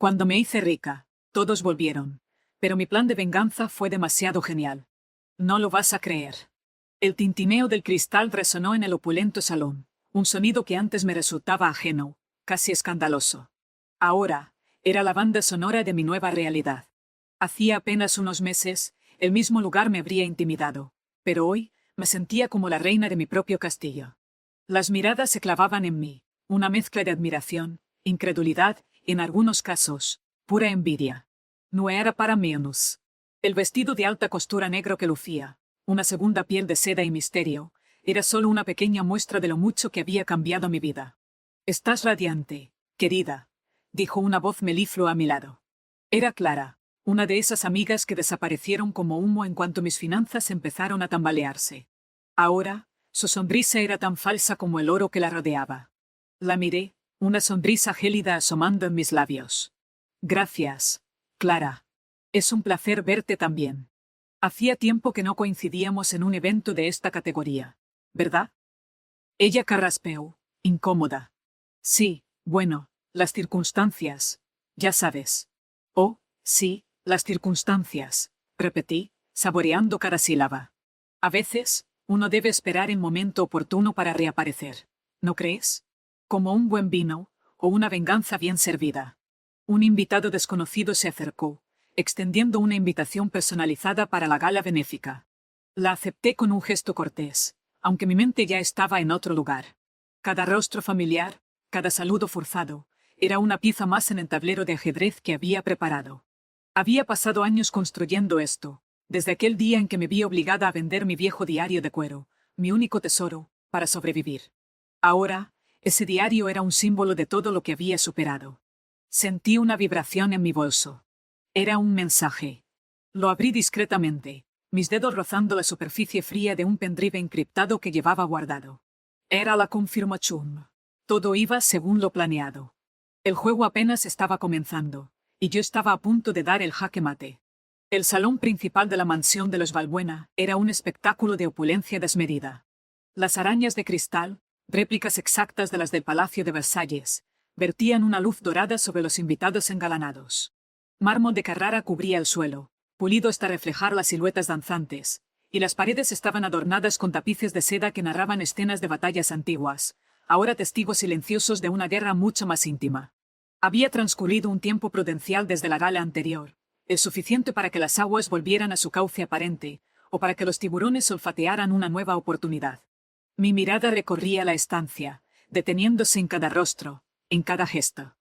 Cuando me hice rica, todos volvieron, pero mi plan de venganza fue demasiado genial. No lo vas a creer. El tintineo del cristal resonó en el opulento salón, un sonido que antes me resultaba ajeno, casi escandaloso. Ahora, era la banda sonora de mi nueva realidad. Hacía apenas unos meses, el mismo lugar me habría intimidado, pero hoy me sentía como la reina de mi propio castillo. Las miradas se clavaban en mí, una mezcla de admiración, incredulidad y, en algunos casos, pura envidia. No era para menos. El vestido de alta costura negro que lucía, una segunda piel de seda y misterio, era solo una pequeña muestra de lo mucho que había cambiado mi vida. «Estás radiante, querida», dijo una voz meliflua a mi lado. Era Clara, una de esas amigas que desaparecieron como humo en cuanto mis finanzas empezaron a tambalearse. Ahora, su sonrisa era tan falsa como el oro que la rodeaba. La miré, una sonrisa gélida asomando en mis labios. «Gracias, Clara. Es un placer verte también. Hacía tiempo que no coincidíamos en un evento de esta categoría, ¿verdad?» Ella carraspeó, incómoda. «Sí, bueno, las circunstancias, ya sabes». «Oh, sí, las circunstancias», repetí, saboreando cada sílaba. «A veces, uno debe esperar el momento oportuno para reaparecer, ¿no crees? Como un buen vino, o una venganza bien servida». Un invitado desconocido se acercó, extendiendo una invitación personalizada para la gala benéfica. La acepté con un gesto cortés, aunque mi mente ya estaba en otro lugar. Cada rostro familiar, cada saludo forzado, era una pieza más en el tablero de ajedrez que había preparado. Había pasado años construyendo esto, desde aquel día en que me vi obligada a vender mi viejo diario de cuero, mi único tesoro, para sobrevivir. Ahora, ese diario era un símbolo de todo lo que había superado. Sentí una vibración en mi bolso. Era un mensaje. Lo abrí discretamente, mis dedos rozando la superficie fría de un pendrive encriptado que llevaba guardado. Era la confirmación. Todo iba según lo planeado. El juego apenas estaba comenzando, y yo estaba a punto de dar el jaque mate. El salón principal de la mansión de los Valbuena era un espectáculo de opulencia desmedida. Las arañas de cristal, réplicas exactas de las del Palacio de Versalles, vertían una luz dorada sobre los invitados engalanados. Mármol de Carrara cubría el suelo, pulido hasta reflejar las siluetas danzantes, y las paredes estaban adornadas con tapices de seda que narraban escenas de batallas antiguas, ahora testigos silenciosos de una guerra mucho más íntima. Había transcurrido un tiempo prudencial desde la gala anterior, el suficiente para que las aguas volvieran a su cauce aparente, o para que los tiburones olfatearan una nueva oportunidad. Mi mirada recorría la estancia, deteniéndose en cada rostro, en cada gesto.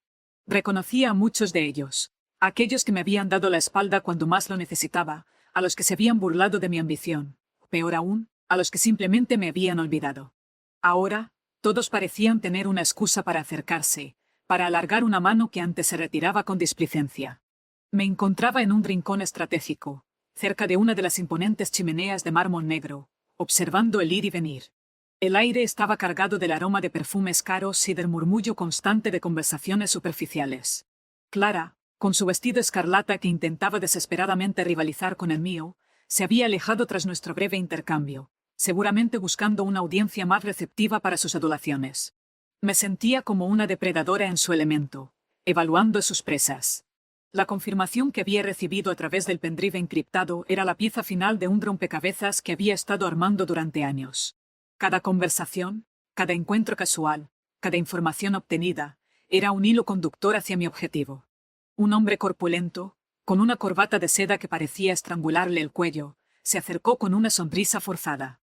Reconocía a muchos de ellos, a aquellos que me habían dado la espalda cuando más lo necesitaba, a los que se habían burlado de mi ambición, peor aún, a los que simplemente me habían olvidado. Ahora, todos parecían tener una excusa para acercarse, para alargar una mano que antes se retiraba con displicencia. Me encontraba en un rincón estratégico, cerca de una de las imponentes chimeneas de mármol negro, observando el ir y venir. El aire estaba cargado del aroma de perfumes caros y del murmullo constante de conversaciones superficiales. Clara, con su vestido escarlata que intentaba desesperadamente rivalizar con el mío, se había alejado tras nuestro breve intercambio, seguramente buscando una audiencia más receptiva para sus adulaciones. Me sentía como una depredadora en su elemento, evaluando sus presas. La confirmación que había recibido a través del pendrive encriptado era la pieza final de un rompecabezas que había estado armando durante años. Cada conversación, cada encuentro casual, cada información obtenida, era un hilo conductor hacia mi objetivo. Un hombre corpulento, con una corbata de seda que parecía estrangularle el cuello, se acercó con una sonrisa forzada.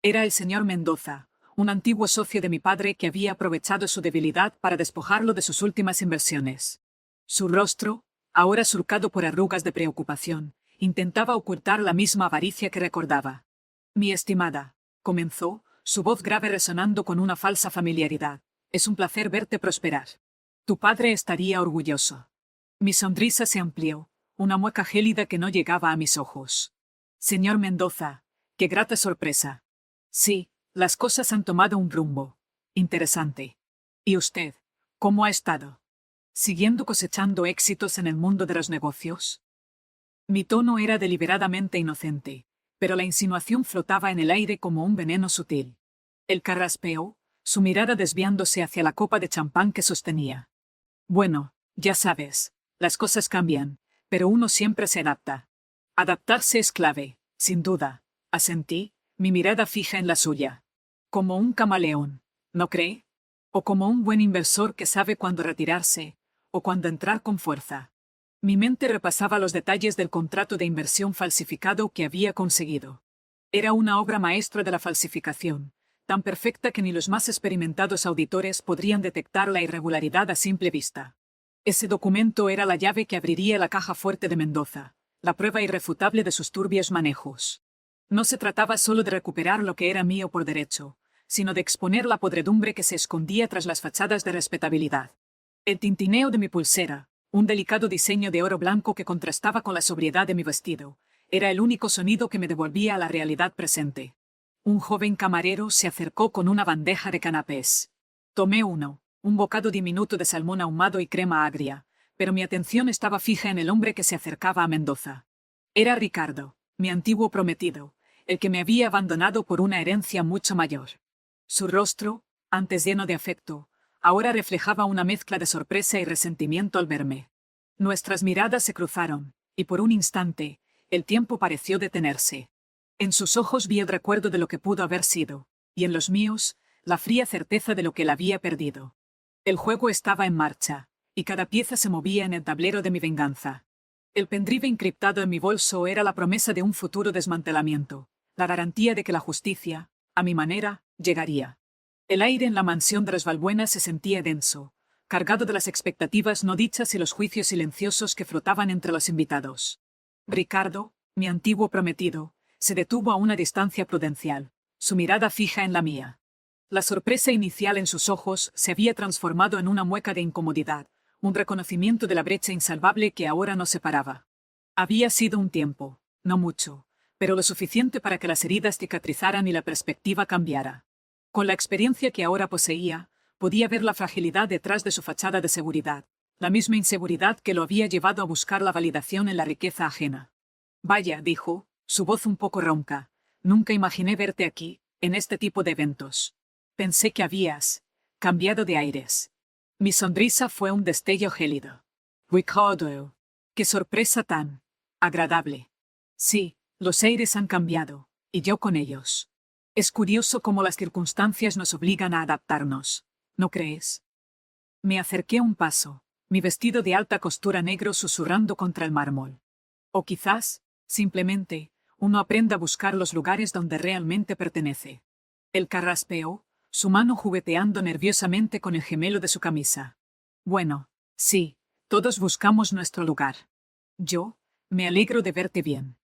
Era el señor Mendoza, un antiguo socio de mi padre que había aprovechado su debilidad para despojarlo de sus últimas inversiones. Su rostro, ahora surcado por arrugas de preocupación, intentaba ocultar la misma avaricia que recordaba. «Mi estimada», comenzó, su voz grave resonando con una falsa familiaridad, «es un placer verte prosperar. Tu padre estaría orgulloso». Mi sonrisa se amplió, una mueca gélida que no llegaba a mis ojos. «Señor Mendoza, qué grata sorpresa. Sí, las cosas han tomado un rumbo interesante. ¿Y usted, cómo ha estado? ¿Siguiendo cosechando éxitos en el mundo de los negocios?» Mi tono era deliberadamente inocente, pero la insinuación flotaba en el aire como un veneno sutil. Él carraspeó, su mirada desviándose hacia la copa de champán que sostenía. «Bueno, ya sabes, Las cosas cambian, pero uno siempre se adapta. Adaptarse es clave, sin duda. Asentí, mi mirada fija en la suya. Como un camaleón, ¿no cree? O como un buen inversor que sabe cuándo retirarse, o cuándo entrar con fuerza. Mi mente repasaba los detalles del contrato de inversión falsificado que había conseguido. Era una obra maestra de la falsificación, tan perfecta que ni los más experimentados auditores podrían detectar la irregularidad a simple vista. Ese documento era la llave que abriría la caja fuerte de Mendoza, la prueba irrefutable de sus turbios manejos. No se trataba solo de recuperar lo que era mío por derecho, sino de exponer la podredumbre que se escondía tras las fachadas de respetabilidad. El tintineo de mi pulsera, un delicado diseño de oro blanco que contrastaba con la sobriedad de mi vestido, era el único sonido que me devolvía a la realidad presente. Un joven camarero se acercó con una bandeja de canapés. Tomé uno, un bocado diminuto de salmón ahumado y crema agria, pero mi atención estaba fija en el hombre que se acercaba a Mendoza. Era Ricardo, mi antiguo prometido, el que me había abandonado por una herencia mucho mayor. Su rostro, antes lleno de afecto, ahora reflejaba una mezcla de sorpresa y resentimiento al verme. Nuestras miradas se cruzaron, y por un instante, el tiempo pareció detenerse. En sus ojos vi el recuerdo de lo que pudo haber sido, y en los míos, la fría certeza de lo que él había perdido. El juego estaba en marcha, y cada pieza se movía en el tablero de mi venganza. El pendrive encriptado en mi bolso era la promesa de un futuro desmantelamiento, la garantía de que la justicia, a mi manera, llegaría. El aire en la mansión de las Balbuenas se sentía denso, cargado de las expectativas no dichas y los juicios silenciosos que flotaban entre los invitados. Ricardo, mi antiguo prometido, se detuvo a una distancia prudencial, su mirada fija en la mía. La sorpresa inicial en sus ojos se había transformado en una mueca de incomodidad, un reconocimiento de la brecha insalvable que ahora nos separaba. Había sido un tiempo, no mucho, pero lo suficiente para que las heridas cicatrizaran y la perspectiva cambiara. Con la experiencia que ahora poseía, podía ver la fragilidad detrás de su fachada de seguridad, la misma inseguridad que lo había llevado a buscar la validación en la riqueza ajena. Vaya, dijo, su voz un poco ronca, nunca imaginé verte aquí, en este tipo de eventos. Pensé que habías cambiado de aires. Mi sonrisa fue un destello gélido. Ricardo, qué sorpresa tan agradable. Sí, los aires han cambiado, y yo con ellos. Es curioso cómo las circunstancias nos obligan a adaptarnos, ¿no crees? Me acerqué un paso, mi vestido de alta costura negro susurrando contra el mármol. O quizás, simplemente, uno aprenda a buscar los lugares donde realmente pertenece. Él carraspeó, su mano jugueteando nerviosamente con el gemelo de su camisa. Bueno, sí, todos buscamos nuestro lugar. Yo, me alegro de verte bien.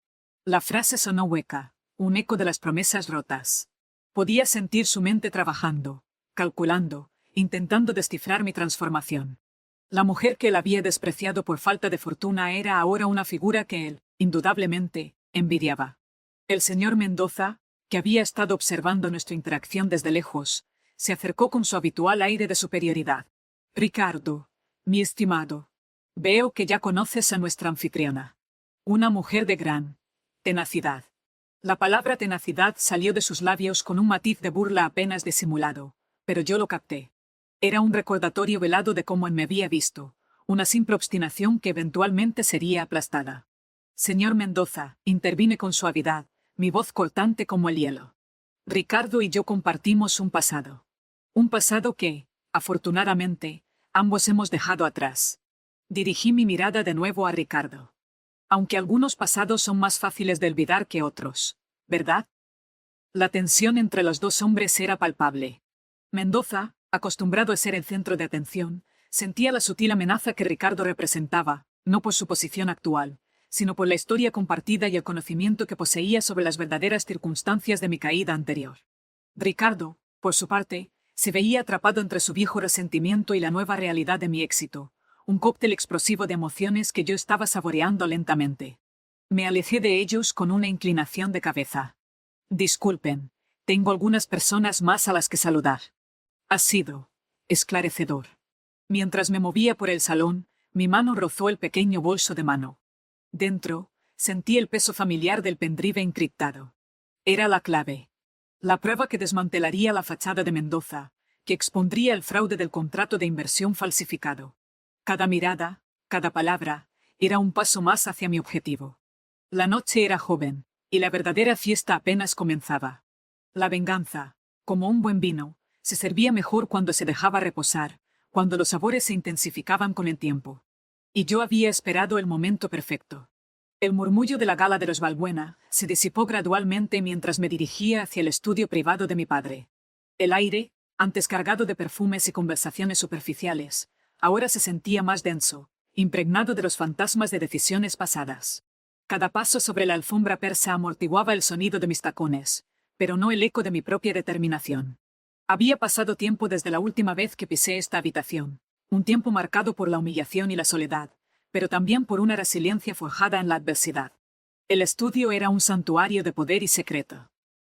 La frase sonó hueca, un eco de las promesas rotas. Podía sentir su mente trabajando, calculando, intentando descifrar mi transformación. La mujer que él había despreciado por falta de fortuna era ahora una figura que él, indudablemente, envidiaba. El señor Mendoza, que había estado observando nuestra interacción desde lejos, se acercó con su habitual aire de superioridad. Ricardo, mi estimado, veo que ya conoces a nuestra anfitriona. Una mujer de gran tenacidad. La palabra tenacidad salió de sus labios con un matiz de burla apenas disimulado, pero yo lo capté. Era un recordatorio velado de cómo él me había visto, una simple obstinación que eventualmente sería aplastada. Señor Mendoza, intervine con suavidad, mi voz cortante como el hielo. Ricardo y yo compartimos un pasado. Un pasado que, afortunadamente, ambos hemos dejado atrás. Dirigí mi mirada de nuevo a Ricardo. Aunque algunos pasados son más fáciles de olvidar que otros, ¿verdad? La tensión entre los dos hombres era palpable. Mendoza, acostumbrado a ser el centro de atención, sentía la sutil amenaza que Ricardo representaba, no por su posición actual, sino por la historia compartida y el conocimiento que poseía sobre las verdaderas circunstancias de mi caída anterior. Ricardo, por su parte, se veía atrapado entre su viejo resentimiento y la nueva realidad de mi éxito, un cóctel explosivo de emociones que yo estaba saboreando lentamente. Me alejé de ellos con una inclinación de cabeza. Disculpen, tengo algunas personas más a las que saludar. Ha sido esclarecedor. Mientras me movía por el salón, mi mano rozó el pequeño bolso de mano. Dentro, sentí el peso familiar del pendrive encriptado. Era la clave. La prueba que desmantelaría la fachada de Mendoza, que expondría el fraude del contrato de inversión falsificado. Cada mirada, Cada palabra era un paso más hacia mi objetivo. La noche era joven, y la verdadera fiesta apenas comenzaba. La venganza, como un buen vino, se servía mejor cuando se dejaba reposar, cuando los sabores se intensificaban con el tiempo. Y yo había esperado el momento perfecto. El murmullo de la gala de los Balbuena se disipó gradualmente mientras me dirigía hacia el estudio privado de mi padre. El aire, antes cargado de perfumes y conversaciones superficiales, ahora se sentía más denso, impregnado de los fantasmas de decisiones pasadas. Cada paso sobre la alfombra persa amortiguaba el sonido de mis tacones, pero no el eco de mi propia determinación. Había pasado tiempo desde la última vez que pisé esta habitación, un tiempo marcado por la humillación y la soledad, pero también por una resiliencia forjada en la adversidad. El estudio era un santuario de poder y secreto.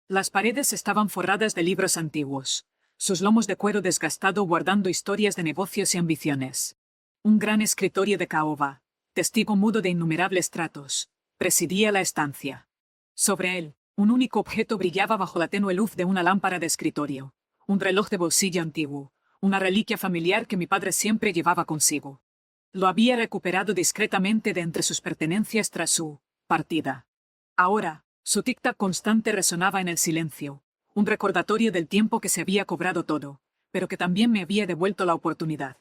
Las paredes estaban forradas de libros antiguos, sus lomos de cuero desgastado guardando historias de negocios y ambiciones. Un gran escritorio de caoba, testigo mudo de innumerables tratos, presidía la estancia. Sobre él, un único objeto brillaba bajo la tenue luz de una lámpara de escritorio, un reloj de bolsillo antiguo, una reliquia familiar que mi padre siempre llevaba consigo. Lo había recuperado discretamente de entre sus pertenencias tras su partida. Ahora, su tic-tac constante resonaba en el silencio, un recordatorio del tiempo que se había cobrado todo, pero que también me había devuelto la oportunidad.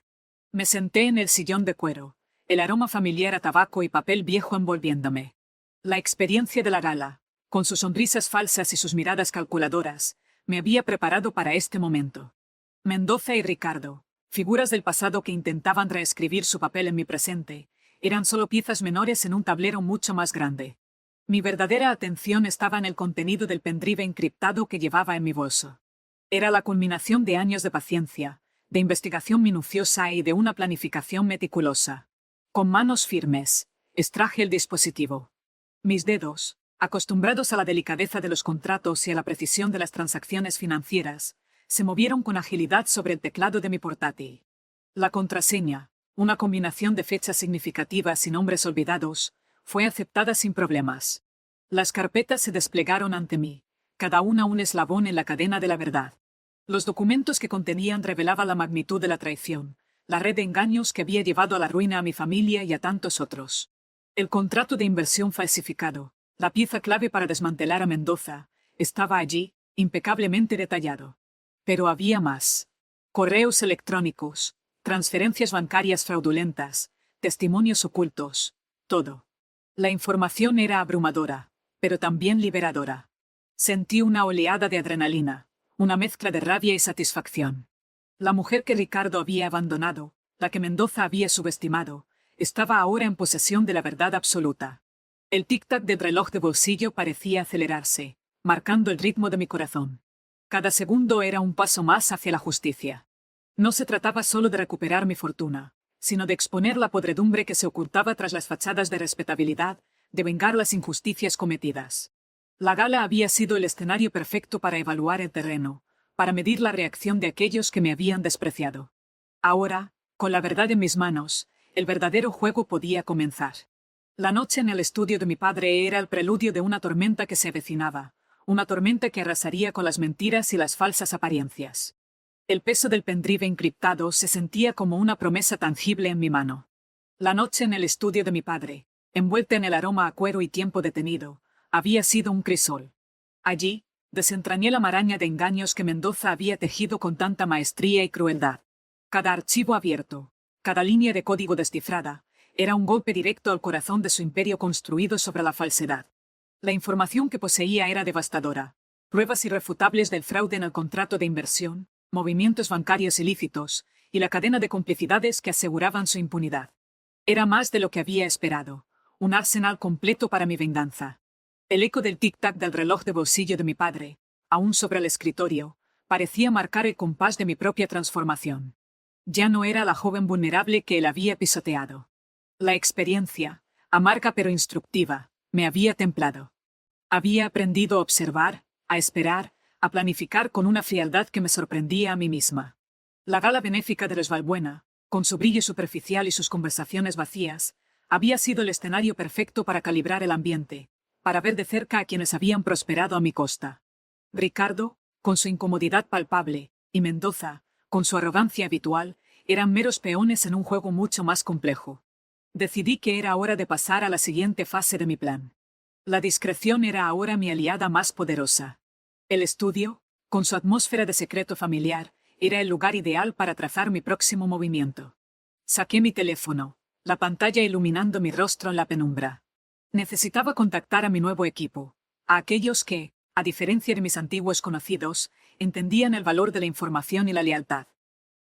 Me senté en el sillón de cuero, el aroma familiar a tabaco y papel viejo envolviéndome. La experiencia de la gala, con sus sonrisas falsas y sus miradas calculadoras, me había preparado para este momento. Mendoza y Ricardo, figuras del pasado que intentaban reescribir su papel en mi presente, eran solo piezas menores en un tablero mucho más grande. Mi verdadera atención estaba en el contenido del pendrive encriptado que llevaba en mi bolso. Era la culminación de años de paciencia, de investigación minuciosa y de una planificación meticulosa. Con manos firmes, extraje el dispositivo. Mis dedos, acostumbrados a la delicadeza de los contratos y a la precisión de las transacciones financieras, se movieron con agilidad sobre el teclado de mi portátil. La contraseña, una combinación de fechas significativas y nombres olvidados, fue aceptada sin problemas. Las carpetas se desplegaron ante mí, cada una un eslabón en la cadena de la verdad. Los documentos que contenían revelaban la magnitud de la traición, la red de engaños que había llevado a la ruina a mi familia y a tantos otros. El contrato de inversión falsificado, la pieza clave para desmantelar a Mendoza, estaba allí, impecablemente detallado. Pero había más. Correos electrónicos, transferencias bancarias fraudulentas, testimonios ocultos, todo. La información era abrumadora, pero también liberadora. Sentí una oleada de adrenalina, una mezcla de rabia y satisfacción. La mujer que Ricardo había abandonado, la que Mendoza había subestimado, estaba ahora en posesión de la verdad absoluta. El tic-tac del reloj de bolsillo parecía acelerarse, marcando el ritmo de mi corazón. Cada segundo era un paso más hacia la justicia. No se trataba solo de recuperar mi fortuna, sino de exponer la podredumbre que se ocultaba tras las fachadas de respetabilidad, de vengar las injusticias cometidas. La gala había sido el escenario perfecto para evaluar el terreno, para medir la reacción de aquellos que me habían despreciado. Ahora, con la verdad en mis manos, el verdadero juego podía comenzar. La noche en el estudio de mi padre era el preludio de una tormenta que se avecinaba, una tormenta que arrasaría con las mentiras y las falsas apariencias. El peso del pendrive encriptado se sentía como una promesa tangible en mi mano. La noche en el estudio de mi padre, envuelta en el aroma a cuero y tiempo detenido, había sido un crisol. Allí, desentrañé la maraña de engaños que Mendoza había tejido con tanta maestría y crueldad. Cada archivo abierto, cada línea de código descifrada, era un golpe directo al corazón de su imperio construido sobre la falsedad. La información que poseía era devastadora. Pruebas irrefutables del fraude en el contrato de inversión, movimientos bancarios ilícitos y la cadena de complicidades que aseguraban su impunidad. Era más de lo que había esperado, un arsenal completo para mi venganza. El eco del tic-tac del reloj de bolsillo de mi padre, aún sobre el escritorio, parecía marcar el compás de mi propia transformación. Ya no era la joven vulnerable que él había pisoteado. La experiencia, amarga pero instructiva, me había templado. Había aprendido a observar, a esperar, a planificar con una frialdad que me sorprendía a mí misma. La gala benéfica de los Balbuena, con su brillo superficial y sus conversaciones vacías, había sido el escenario perfecto para calibrar el ambiente, para ver de cerca a quienes habían prosperado a mi costa. Ricardo, con su incomodidad palpable, y Mendoza, con su arrogancia habitual, eran meros peones en un juego mucho más complejo. Decidí que era hora de pasar a la siguiente fase de mi plan. La discreción era ahora mi aliada más poderosa. El estudio, con su atmósfera de secreto familiar, era el lugar ideal para trazar mi próximo movimiento. Saqué mi teléfono, la pantalla iluminando mi rostro en la penumbra. Necesitaba contactar a mi nuevo equipo, a aquellos que, a diferencia de mis antiguos conocidos, entendían el valor de la información y la lealtad.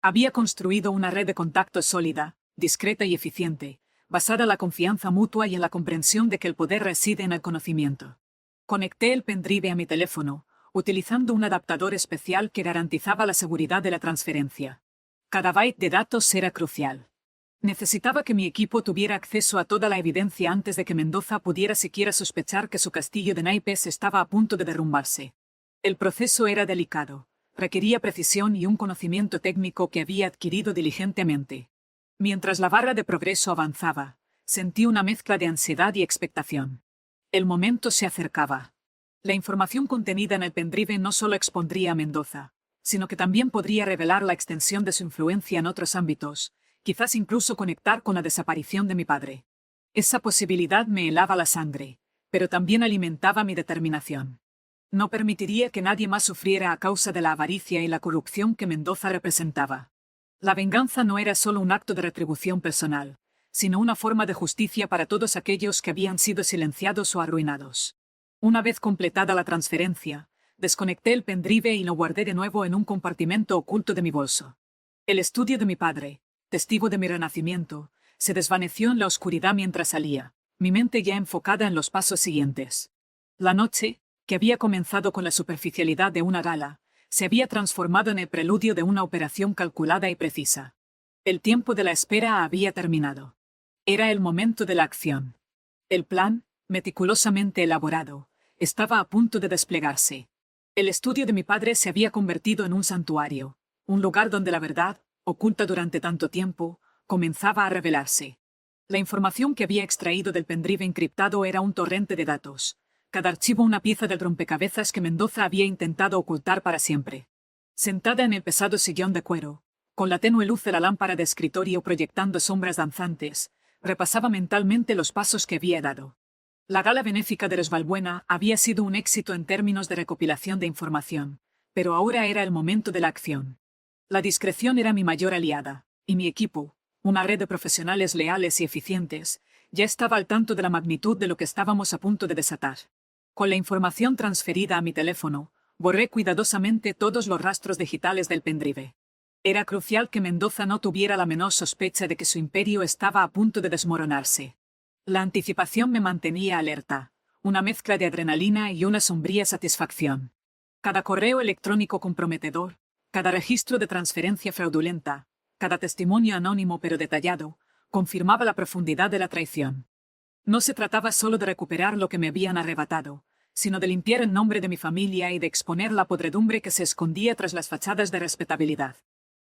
Había construido una red de contactos sólida, discreta y eficiente, basada en la confianza mutua y en la comprensión de que el poder reside en el conocimiento. Conecté el pendrive a mi teléfono, utilizando un adaptador especial que garantizaba la seguridad de la transferencia. Cada byte de datos era crucial. Necesitaba que mi equipo tuviera acceso a toda la evidencia antes de que Mendoza pudiera siquiera sospechar que su castillo de naipes estaba a punto de derrumbarse. El proceso era delicado, requería precisión y un conocimiento técnico que había adquirido diligentemente. Mientras la barra de progreso avanzaba, sentí una mezcla de ansiedad y expectación. El momento se acercaba. La información contenida en el pendrive no solo expondría a Mendoza, sino que también podría revelar la extensión de su influencia en otros ámbitos, quizás incluso conectar con la desaparición de mi padre. Esa posibilidad me helaba la sangre, pero también alimentaba mi determinación. No permitiría que nadie más sufriera a causa de la avaricia y la corrupción que Mendoza representaba. La venganza no era solo un acto de retribución personal, sino una forma de justicia para todos aquellos que habían sido silenciados o arruinados. Una vez completada la transferencia, desconecté el pendrive y lo guardé de nuevo en un compartimento oculto de mi bolso. El estudio de mi padre, testigo de mi renacimiento, se desvaneció en la oscuridad mientras salía, mi mente ya enfocada en los pasos siguientes. La noche, que había comenzado con la superficialidad de una gala, se había transformado en el preludio de una operación calculada y precisa. El tiempo de la espera había terminado. Era el momento de la acción. El plan, meticulosamente elaborado, estaba a punto de desplegarse. El estudio de mi padre se había convertido en un santuario, un lugar donde la verdad, oculta durante tanto tiempo, comenzaba a revelarse. La información que había extraído del pendrive encriptado era un torrente de datos, cada archivo una pieza del rompecabezas que Mendoza había intentado ocultar para siempre. Sentada en el pesado sillón de cuero, con la tenue luz de la lámpara de escritorio proyectando sombras danzantes, repasaba mentalmente los pasos que había dado. La gala benéfica de los Balbuena había sido un éxito en términos de recopilación de información, pero ahora era el momento de la acción. La discreción era mi mayor aliada, y mi equipo, una red de profesionales leales y eficientes, ya estaba al tanto de la magnitud de lo que estábamos a punto de desatar. Con la información transferida a mi teléfono, borré cuidadosamente todos los rastros digitales del pendrive. Era crucial que Mendoza no tuviera la menor sospecha de que su imperio estaba a punto de desmoronarse. La anticipación me mantenía alerta, una mezcla de adrenalina y una sombría satisfacción. Cada correo electrónico comprometedor, cada registro de transferencia fraudulenta, cada testimonio anónimo pero detallado, confirmaba la profundidad de la traición. No se trataba solo de recuperar lo que me habían arrebatado, sino de limpiar el nombre de mi familia y de exponer la podredumbre que se escondía tras las fachadas de respetabilidad.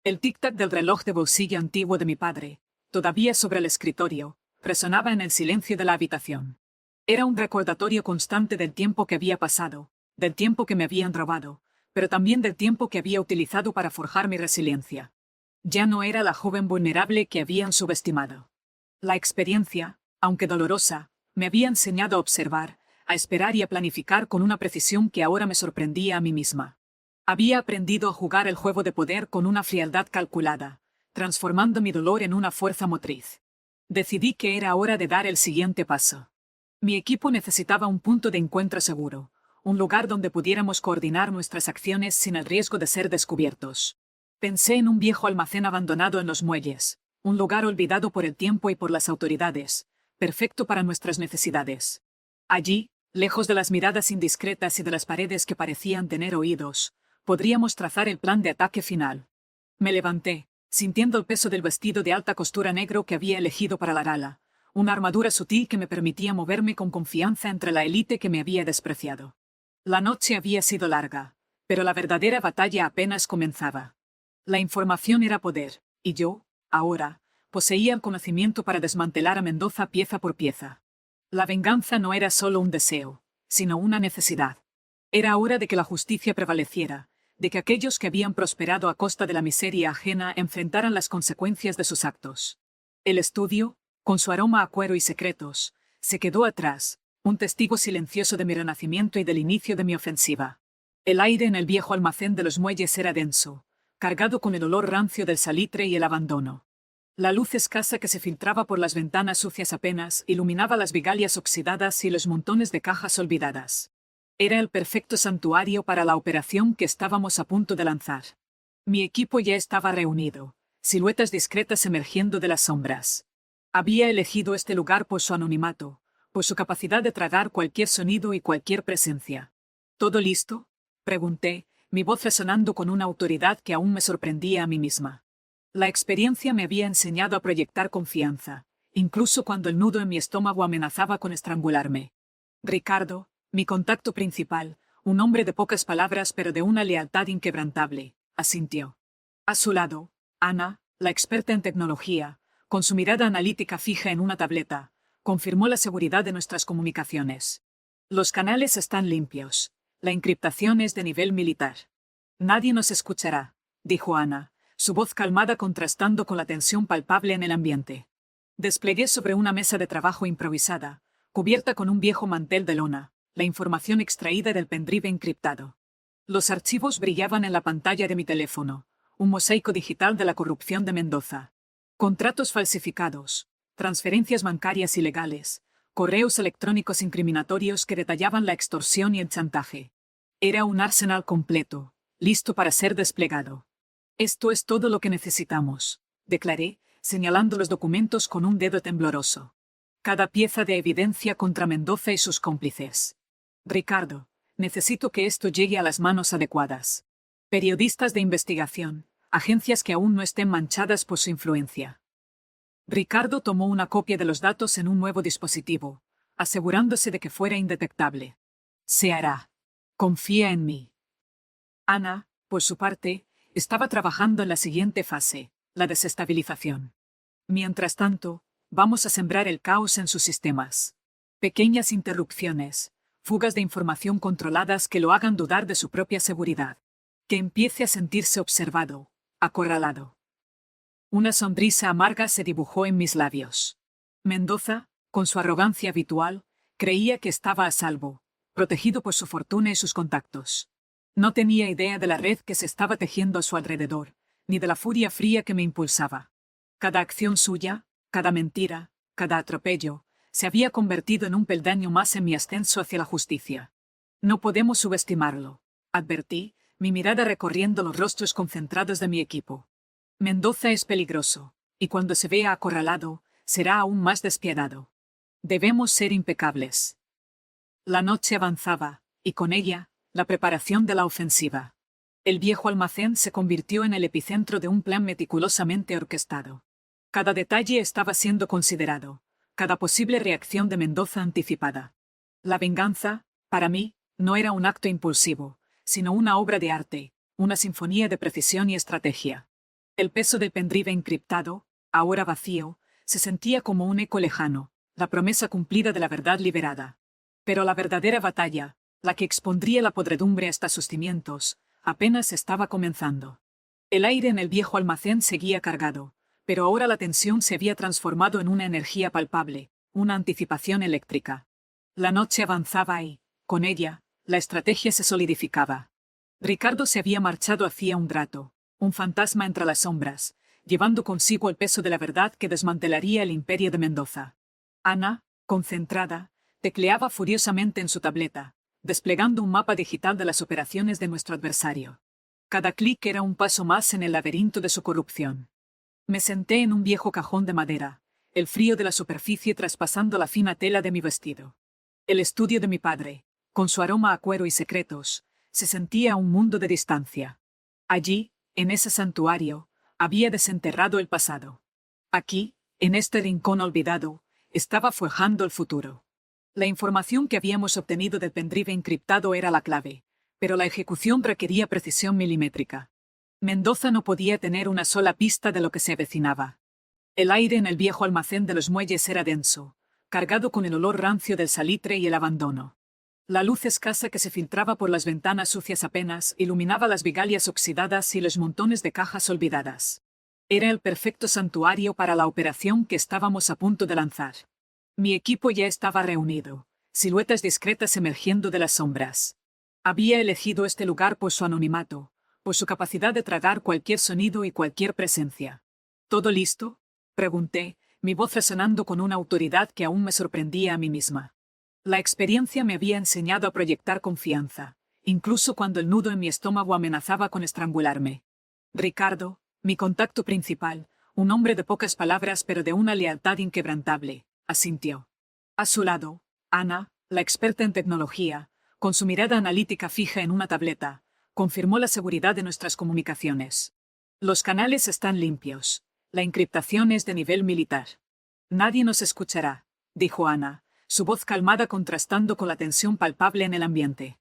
El tic-tac del reloj de bolsillo antiguo de mi padre, todavía sobre el escritorio, resonaba en el silencio de la habitación. Era un recordatorio constante del tiempo que había pasado, del tiempo que me habían robado, pero también del tiempo que había utilizado para forjar mi resiliencia. Ya no era la joven vulnerable que habían subestimado. La experiencia, aunque dolorosa, me había enseñado a observar, a esperar y a planificar con una precisión que ahora me sorprendía a mí misma. Había aprendido a jugar el juego de poder con una frialdad calculada, transformando mi dolor en una fuerza motriz. Decidí que era hora de dar el siguiente paso. Mi equipo necesitaba un punto de encuentro seguro, un lugar donde pudiéramos coordinar nuestras acciones sin el riesgo de ser descubiertos. Pensé en un viejo almacén abandonado en los muelles, un lugar olvidado por el tiempo y por las autoridades, perfecto para nuestras necesidades. Allí, lejos de las miradas indiscretas y de las paredes que parecían tener oídos, podríamos trazar el plan de ataque final. Me levanté, sintiendo el peso del vestido de alta costura negro que había elegido para la gala, una armadura sutil que me permitía moverme con confianza entre la élite que me había despreciado. La noche había sido larga, pero la verdadera batalla apenas comenzaba. La información era poder, y yo, ahora, poseía el conocimiento para desmantelar a Mendoza pieza por pieza. La venganza no era solo un deseo, sino una necesidad. Era hora de que la justicia prevaleciera, de que aquellos que habían prosperado a costa de la miseria ajena enfrentaran las consecuencias de sus actos. El estudio, Con su aroma a cuero y secretos, se quedó atrás, un testigo silencioso de mi renacimiento y del inicio de mi ofensiva. El aire en el viejo almacén de los muelles era denso, cargado con el olor rancio del salitre y el abandono. La luz escasa que se filtraba por las ventanas sucias apenas iluminaba las vigalias oxidadas y los montones de cajas olvidadas. Era el perfecto santuario para la operación que estábamos a punto de lanzar. Mi equipo ya estaba reunido, siluetas discretas emergiendo de las sombras. Había elegido este lugar por su anonimato, por su capacidad de tragar cualquier sonido y cualquier presencia. ¿Todo listo?, pregunté, mi voz resonando con una autoridad que aún me sorprendía a mí misma. La experiencia me había enseñado a proyectar confianza, incluso cuando el nudo en mi estómago amenazaba con estrangularme. Ricardo, mi contacto principal, un hombre de pocas palabras pero de una lealtad inquebrantable, asintió. A su lado, Ana, la experta en tecnología, con su mirada analítica fija en una tableta, confirmó la seguridad de nuestras comunicaciones. Los canales están limpios. La encriptación es de nivel militar. Nadie nos escuchará, dijo Ana, su voz calmada contrastando con la tensión palpable en el ambiente. Desplegué sobre una mesa de trabajo improvisada, cubierta con un viejo mantel de lona, la información extraída del pendrive encriptado. Los archivos brillaban en la pantalla de mi teléfono, un mosaico digital de la corrupción de Mendoza. Contratos falsificados, transferencias bancarias ilegales, correos electrónicos incriminatorios que detallaban la extorsión y el chantaje. Era un arsenal completo, listo para ser desplegado. Esto es todo lo que necesitamos, declaré, señalando los documentos con un dedo tembloroso. Cada pieza de evidencia contra Mendoza y sus cómplices. Ricardo, necesito que esto llegue a las manos adecuadas. Periodistas de investigación, agencias que aún no estén manchadas por su influencia. Ricardo tomó una copia de los datos en un nuevo dispositivo, asegurándose de que fuera indetectable. Se hará. Confía en mí. Ana, por su parte, estaba trabajando en la siguiente fase, la desestabilización. Mientras tanto, vamos a sembrar el caos en sus sistemas. Pequeñas interrupciones, fugas de información controladas que lo hagan dudar de su propia seguridad. Que empiece a sentirse observado, acorralado. Una sonrisa amarga se dibujó en mis labios. Mendoza, con su arrogancia habitual, creía que estaba a salvo, protegido por su fortuna y sus contactos. No tenía idea de la red que se estaba tejiendo a su alrededor, ni de la furia fría que me impulsaba. Cada acción suya, cada mentira, cada atropello, se había convertido en un peldaño más en mi ascenso hacia la justicia. No podemos subestimarlo, advertí, mi mirada recorriendo los rostros concentrados de mi equipo. Mendoza es peligroso, y cuando se vea acorralado, será aún más despiadado. Debemos ser impecables. La noche avanzaba, y con ella, la preparación de la ofensiva. El viejo almacén se convirtió en el epicentro de un plan meticulosamente orquestado. Cada detalle estaba siendo considerado, cada posible reacción de Mendoza anticipada. La venganza, para mí, no era un acto impulsivo, sino una obra de arte, una sinfonía de precisión y estrategia. El peso del pendrive encriptado, ahora vacío, se sentía como un eco lejano, la promesa cumplida de la verdad liberada. Pero la verdadera batalla, la que expondría la podredumbre hasta sus cimientos, apenas estaba comenzando. El aire en el viejo almacén seguía cargado, pero ahora la tensión se había transformado en una energía palpable, una anticipación eléctrica. La noche avanzaba y, con ella, la estrategia se solidificaba. Ricardo se había marchado hacía un rato, un fantasma entre las sombras, llevando consigo el peso de la verdad que desmantelaría el imperio de Mendoza. Ana, concentrada, tecleaba furiosamente en su tableta, desplegando un mapa digital de las operaciones de nuestro adversario. Cada clic era un paso más en el laberinto de su corrupción. Me senté en un viejo cajón de madera, el frío de la superficie traspasando la fina tela de mi vestido. El estudio de mi padre, con su aroma a cuero y secretos, se sentía a un mundo de distancia. Allí, en ese santuario, había desenterrado el pasado. Aquí, en este rincón olvidado, estaba forjando el futuro. La información que habíamos obtenido del pendrive encriptado era la clave, pero la ejecución requería precisión milimétrica. Mendoza no podía tener una sola pista de lo que se avecinaba. El aire en el viejo almacén de los muelles era denso, cargado con el olor rancio del salitre y el abandono. La luz escasa que se filtraba por las ventanas sucias apenas iluminaba las vigalias oxidadas y los montones de cajas olvidadas. Era el perfecto santuario para la operación que estábamos a punto de lanzar. Mi equipo ya estaba reunido, siluetas discretas emergiendo de las sombras. Había elegido este lugar por su anonimato, por su capacidad de tragar cualquier sonido y cualquier presencia. ¿Todo listo?, pregunté, mi voz resonando con una autoridad que aún me sorprendía a mí misma. La experiencia me había enseñado a proyectar confianza, incluso cuando el nudo en mi estómago amenazaba con estrangularme. Ricardo, mi contacto principal, un hombre de pocas palabras pero de una lealtad inquebrantable, asintió. A su lado, Ana, la experta en tecnología, con su mirada analítica fija en una tableta, confirmó la seguridad de nuestras comunicaciones. Los canales están limpios. La encriptación es de nivel militar. Nadie nos escuchará, dijo Ana, su voz calmada contrastando con la tensión palpable en el ambiente.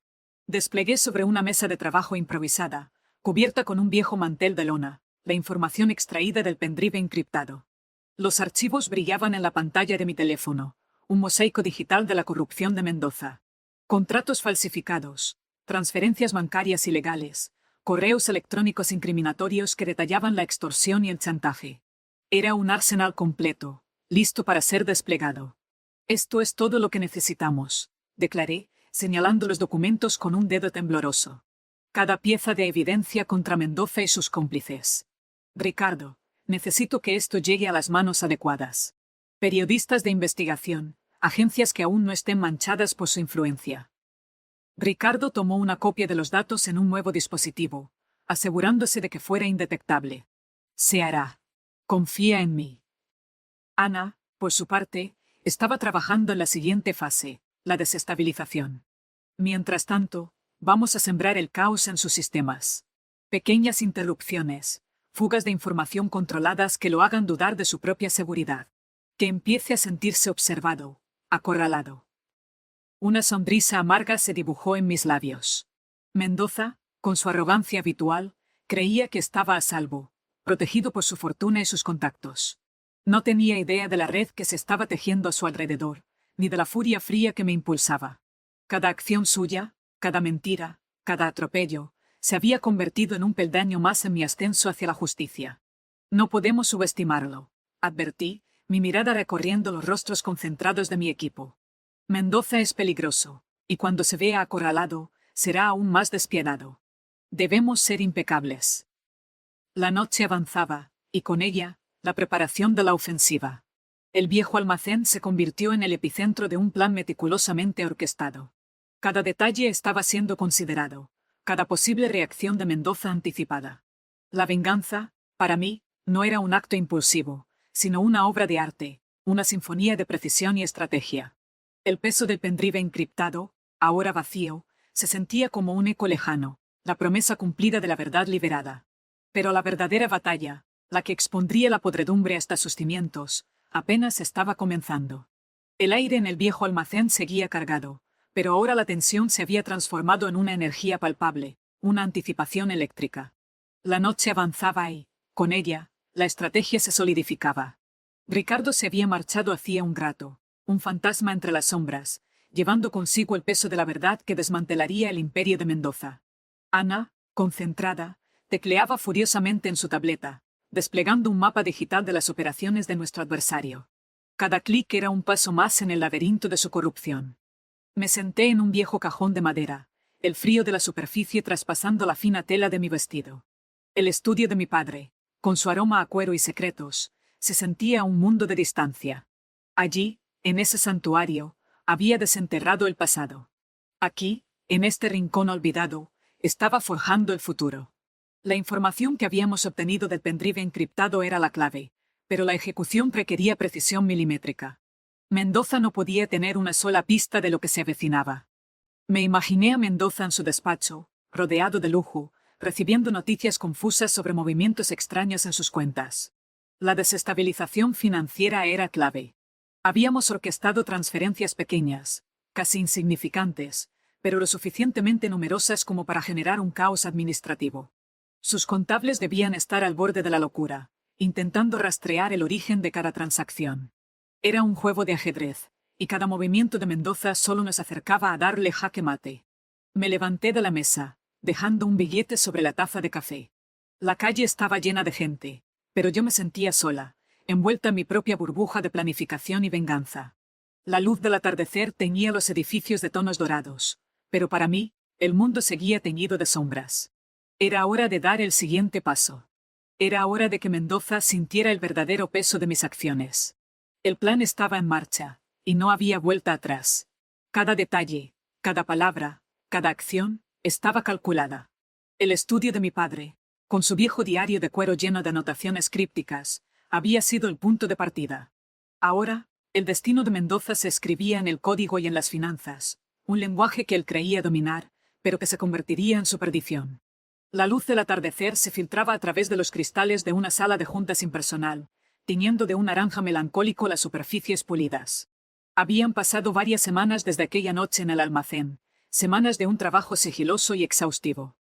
Desplegué sobre una mesa de trabajo improvisada, cubierta con un viejo mantel de lona, la información extraída del pendrive encriptado. Los archivos brillaban en la pantalla de mi teléfono, un mosaico digital de la corrupción de Mendoza. Contratos falsificados, transferencias bancarias ilegales, correos electrónicos incriminatorios que detallaban la extorsión y el chantaje. Era un arsenal completo, listo para ser desplegado. Esto es todo lo que necesitamos, declaré, señalando los documentos con un dedo tembloroso. Cada pieza de evidencia contra Mendoza y sus cómplices. Ricardo, necesito que esto llegue a las manos adecuadas. Periodistas de investigación, agencias que aún no estén manchadas por su influencia. Ricardo tomó una copia de los datos en un nuevo dispositivo, asegurándose de que fuera indetectable. Se hará. Confía en mí. Ana, por su parte, estaba trabajando en la siguiente fase, la desestabilización. Mientras tanto, vamos a sembrar el caos en sus sistemas. Pequeñas interrupciones, fugas de información controladas que lo hagan dudar de su propia seguridad. Que empiece a sentirse observado, acorralado. Una sonrisa amarga se dibujó en mis labios. Mendoza, con su arrogancia habitual, creía que estaba a salvo, protegido por su fortuna y sus contactos. No tenía idea de la red que se estaba tejiendo a su alrededor, ni de la furia fría que me impulsaba. Cada acción suya, cada mentira, cada atropello, se había convertido en un peldaño más en mi ascenso hacia la justicia. No podemos subestimarlo, advertí, mi mirada recorriendo los rostros concentrados de mi equipo. Mendoza es peligroso, y cuando se vea acorralado, será aún más despiadado. Debemos ser impecables. La noche avanzaba, y con ella, la preparación de la ofensiva. El viejo almacén se convirtió en el epicentro de un plan meticulosamente orquestado. Cada detalle estaba siendo considerado, cada posible reacción de Mendoza anticipada. La venganza, para mí, no era un acto impulsivo, sino una obra de arte, una sinfonía de precisión y estrategia. El peso del pendrive encriptado, ahora vacío, se sentía como un eco lejano, la promesa cumplida de la verdad liberada. Pero la verdadera batalla, la que expondría la podredumbre hasta sus cimientos, apenas estaba comenzando. El aire en el viejo almacén seguía cargado, pero ahora la tensión se había transformado en una energía palpable, una anticipación eléctrica. La noche avanzaba y, con ella, la estrategia se solidificaba. Ricardo se había marchado hacía un rato, un fantasma entre las sombras, llevando consigo el peso de la verdad que desmantelaría el imperio de Mendoza. Ana, concentrada, tecleaba furiosamente en su tableta, desplegando un mapa digital de las operaciones de nuestro adversario. Cada clic era un paso más en el laberinto de su corrupción. Me senté en un viejo cajón de madera, el frío de la superficie traspasando la fina tela de mi vestido. El estudio de mi padre, con su aroma a cuero y secretos, se sentía a un mundo de distancia. Allí, en ese santuario, había desenterrado el pasado. Aquí, en este rincón olvidado, estaba forjando el futuro. La información que habíamos obtenido del pendrive encriptado era la clave, pero la ejecución requería precisión milimétrica. Mendoza no podía tener una sola pista de lo que se avecinaba. Me imaginé a Mendoza en su despacho, rodeado de lujo, recibiendo noticias confusas sobre movimientos extraños en sus cuentas. La desestabilización financiera era clave. Habíamos orquestado transferencias pequeñas, casi insignificantes, pero lo suficientemente numerosas como para generar un caos administrativo. Sus contables debían estar al borde de la locura, intentando rastrear el origen de cada transacción. Era un juego de ajedrez, y cada movimiento de Mendoza solo nos acercaba a darle jaque mate. Me levanté de la mesa, dejando un billete sobre la taza de café. La calle estaba llena de gente, Pero yo me sentía sola, envuelta en mi propia burbuja de planificación y venganza. La luz del atardecer teñía los edificios de tonos dorados, pero para mí, el mundo seguía teñido de sombras. Era hora de dar el siguiente paso. Era hora de que Mendoza sintiera el verdadero peso de mis acciones. El plan estaba en marcha, y no había vuelta atrás. Cada detalle, cada palabra, cada acción, estaba calculada. El estudio de mi padre, con su viejo diario de cuero lleno de anotaciones crípticas, había sido el punto de partida. Ahora, el destino de Mendoza se escribía en el código y en las finanzas, un lenguaje que él creía dominar, pero que se convertiría en su perdición. La luz del atardecer se filtraba a través de los cristales de una sala de juntas impersonal, tiñendo de un naranja melancólico las superficies pulidas. Habían pasado varias semanas desde aquella noche en el almacén, semanas de un trabajo sigiloso y exhaustivo.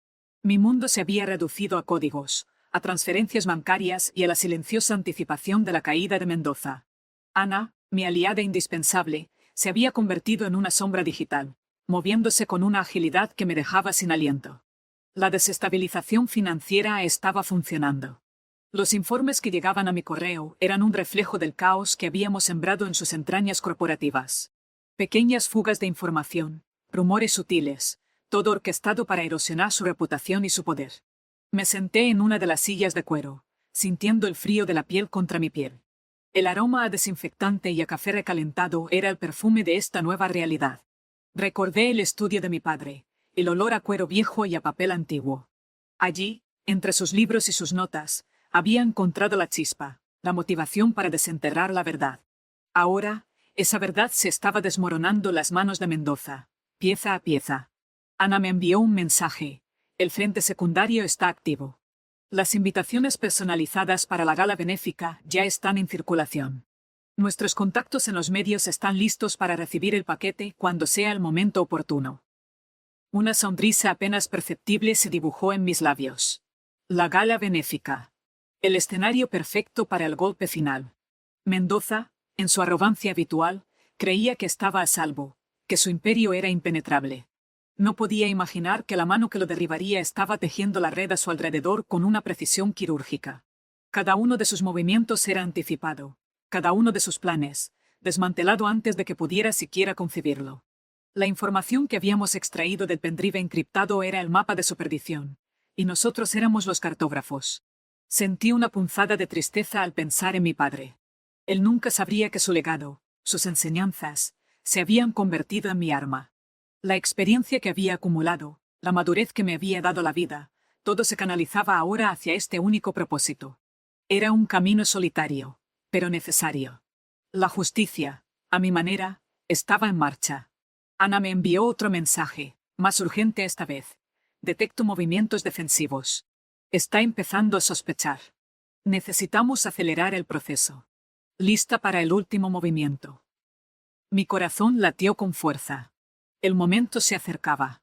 Mi mundo se había reducido a códigos, a transferencias bancarias y a la silenciosa anticipación de la caída de Mendoza. Ana, mi aliada indispensable, se había convertido en una sombra digital, moviéndose con una agilidad que me dejaba sin aliento. La desestabilización financiera estaba funcionando. Los informes que llegaban a mi correo eran un reflejo del caos que habíamos sembrado en sus entrañas corporativas. Pequeñas fugas de información, rumores sutiles, todo orquestado para erosionar su reputación y su poder. Me senté en una de las sillas de cuero, sintiendo el frío de la piel contra mi piel. El aroma a desinfectante y a café recalentado era el perfume de esta nueva realidad. Recordé el estudio de mi padre, el olor a cuero viejo y a papel antiguo. Allí, entre sus libros y sus notas, había encontrado la chispa, la motivación para desenterrar la verdad. Ahora, esa verdad se estaba desmoronando en las manos de Mendoza, pieza a pieza. Ana me envió un mensaje. El frente secundario está activo. Las invitaciones personalizadas para la gala benéfica ya están en circulación. Nuestros contactos en los medios están listos para recibir el paquete cuando sea el momento oportuno. Una sonrisa apenas perceptible se dibujó en mis labios. La gala benéfica. El escenario perfecto para el golpe final. Mendoza, en su arrogancia habitual, creía que estaba a salvo, que su imperio era impenetrable. No podía imaginar que la mano que lo derribaría estaba tejiendo la red a su alrededor con una precisión quirúrgica. Cada uno de sus movimientos era anticipado, cada uno de sus planes, desmantelado antes de que pudiera siquiera concebirlo. La información que habíamos extraído del pendrive encriptado era el mapa de su perdición, y nosotros éramos los cartógrafos. Sentí una punzada de tristeza al pensar en mi padre. Él nunca sabría que su legado, sus enseñanzas, se habían convertido en mi arma. La experiencia que había acumulado, la madurez que me había dado la vida, todo se canalizaba ahora hacia este único propósito. Era un camino solitario, pero necesario. La justicia, a mi manera, estaba en marcha. Ana me envió otro mensaje, más urgente esta vez. Detecto movimientos defensivos. Está empezando a sospechar. Necesitamos acelerar el proceso. Lista para el último movimiento. Mi corazón latió con fuerza. El momento se acercaba.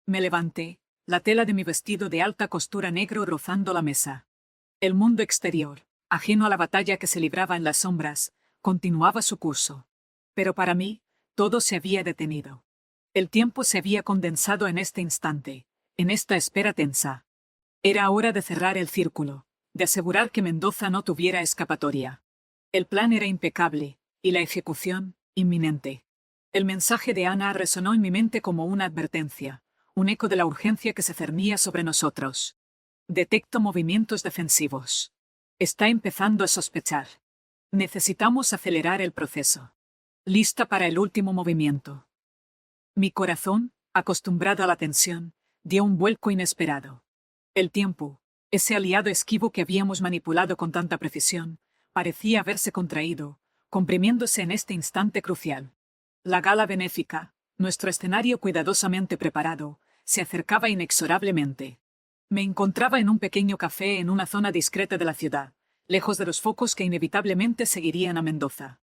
Me levanté, la tela de mi vestido de alta costura negro rozando la mesa. El mundo exterior, ajeno a la batalla que se libraba en las sombras, continuaba su curso. Pero para mí, todo se había detenido. El tiempo se había condensado en este instante, en esta espera tensa. Era hora de cerrar el círculo, de asegurar que Mendoza no tuviera escapatoria. El plan era impecable, y la ejecución, inminente. El mensaje de Ana resonó en mi mente como una advertencia, un eco de la urgencia que se cernía sobre nosotros. Detecto movimientos defensivos. Está empezando a sospechar. Necesitamos acelerar el proceso. Lista para el último movimiento. Mi corazón, acostumbrado a la tensión, dio un vuelco inesperado. El tiempo, ese aliado esquivo que habíamos manipulado con tanta precisión, parecía haberse contraído, comprimiéndose en este instante crucial. La gala benéfica, nuestro escenario cuidadosamente preparado, se acercaba inexorablemente. Me encontraba en un pequeño café en una zona discreta de la ciudad, lejos de los focos que inevitablemente seguirían a Mendoza.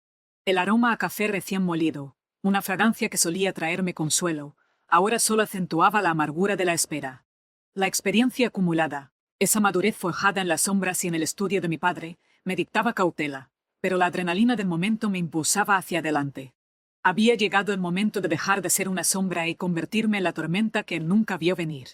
El aroma a café recién molido, una fragancia que solía traerme consuelo, ahora solo acentuaba la amargura de la espera. La experiencia acumulada, esa madurez forjada en las sombras y en el estudio de mi padre, me dictaba cautela, pero la adrenalina del momento me impulsaba hacia adelante. Había llegado el momento de dejar de ser una sombra y convertirme en la tormenta que él nunca vio venir.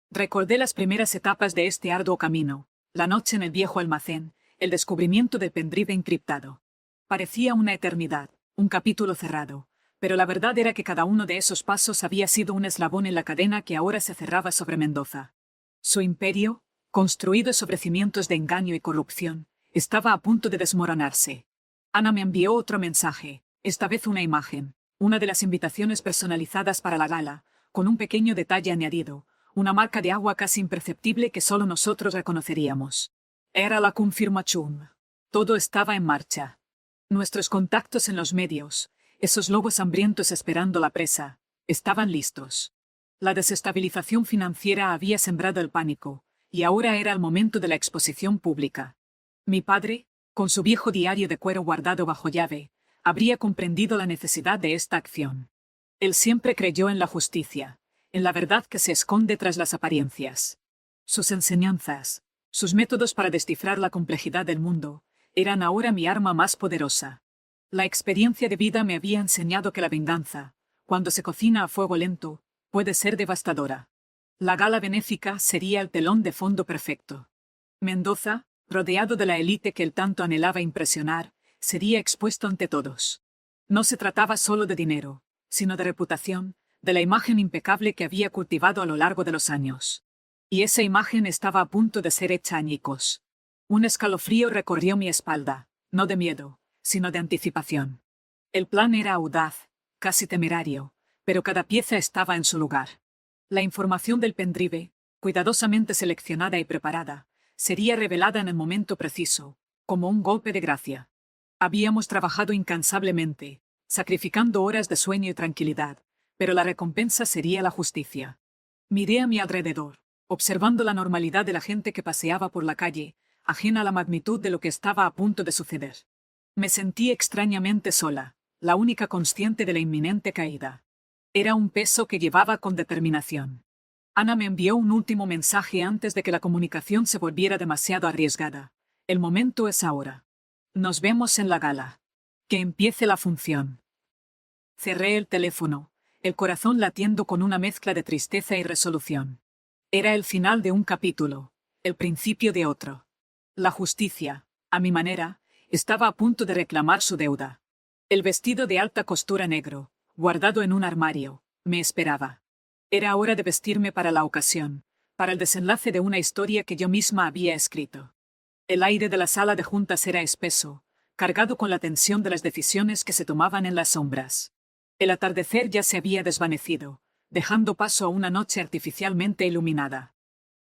Recordé las primeras etapas de este arduo camino, la noche en el viejo almacén, el descubrimiento del pendrive encriptado. Parecía una eternidad, un capítulo cerrado, pero la verdad era que cada uno de esos pasos había sido un eslabón en la cadena que ahora se cerraba sobre Mendoza. Su imperio, construido sobre cimientos de engaño y corrupción, estaba a punto de desmoronarse. Ana me envió otro mensaje, esta vez una imagen, una de las invitaciones personalizadas para la gala, con un pequeño detalle añadido, una marca de agua casi imperceptible que solo nosotros reconoceríamos. Era la confirmación. Todo estaba en marcha. Nuestros contactos en los medios, esos lobos hambrientos esperando la presa, estaban listos. La desestabilización financiera había sembrado el pánico, y ahora era el momento de la exposición pública. Mi padre, con su viejo diario de cuero guardado bajo llave, habría comprendido la necesidad de esta acción. Él siempre creyó en la justicia, en la verdad que se esconde tras las apariencias. Sus enseñanzas, sus métodos para descifrar la complejidad del mundo, eran ahora mi arma más poderosa. La experiencia de vida me había enseñado que la venganza, cuando se cocina a fuego lento, puede ser devastadora. La gala benéfica sería el telón de fondo perfecto. Mendoza, rodeado de la élite que él tanto anhelaba impresionar, sería expuesto ante todos. No se trataba solo de dinero, sino de reputación, de la imagen impecable que había cultivado a lo largo de los años. Y esa imagen estaba a punto de ser hecha añicos. Un escalofrío recorrió mi espalda, no de miedo, sino de anticipación. El plan era audaz, casi temerario, pero cada pieza estaba en su lugar. La información del pendrive, cuidadosamente seleccionada y preparada, sería revelada en el momento preciso, como un golpe de gracia. Habíamos trabajado incansablemente, sacrificando horas de sueño y tranquilidad, pero la recompensa sería la justicia. Miré a mi alrededor, observando la normalidad de la gente que paseaba por la calle, ajena a la magnitud de lo que estaba a punto de suceder. Me sentí extrañamente sola, la única consciente de la inminente caída. Era un peso que llevaba con determinación. Ana me envió un último mensaje antes de que la comunicación se volviera demasiado arriesgada. El momento es ahora. Nos vemos en la gala. Que empiece la función. Cerré el teléfono, el corazón latiendo con una mezcla de tristeza y resolución. Era el final de un capítulo, el principio de otro. La justicia, a mi manera, estaba a punto de reclamar su deuda. El vestido de alta costura negro, guardado en un armario, me esperaba. Era hora de vestirme para la ocasión, para el desenlace de una historia que yo misma había escrito. El aire de la sala de juntas era espeso, cargado con la tensión de las decisiones que se tomaban en las sombras. El atardecer ya se había desvanecido, dejando paso a una noche artificialmente iluminada.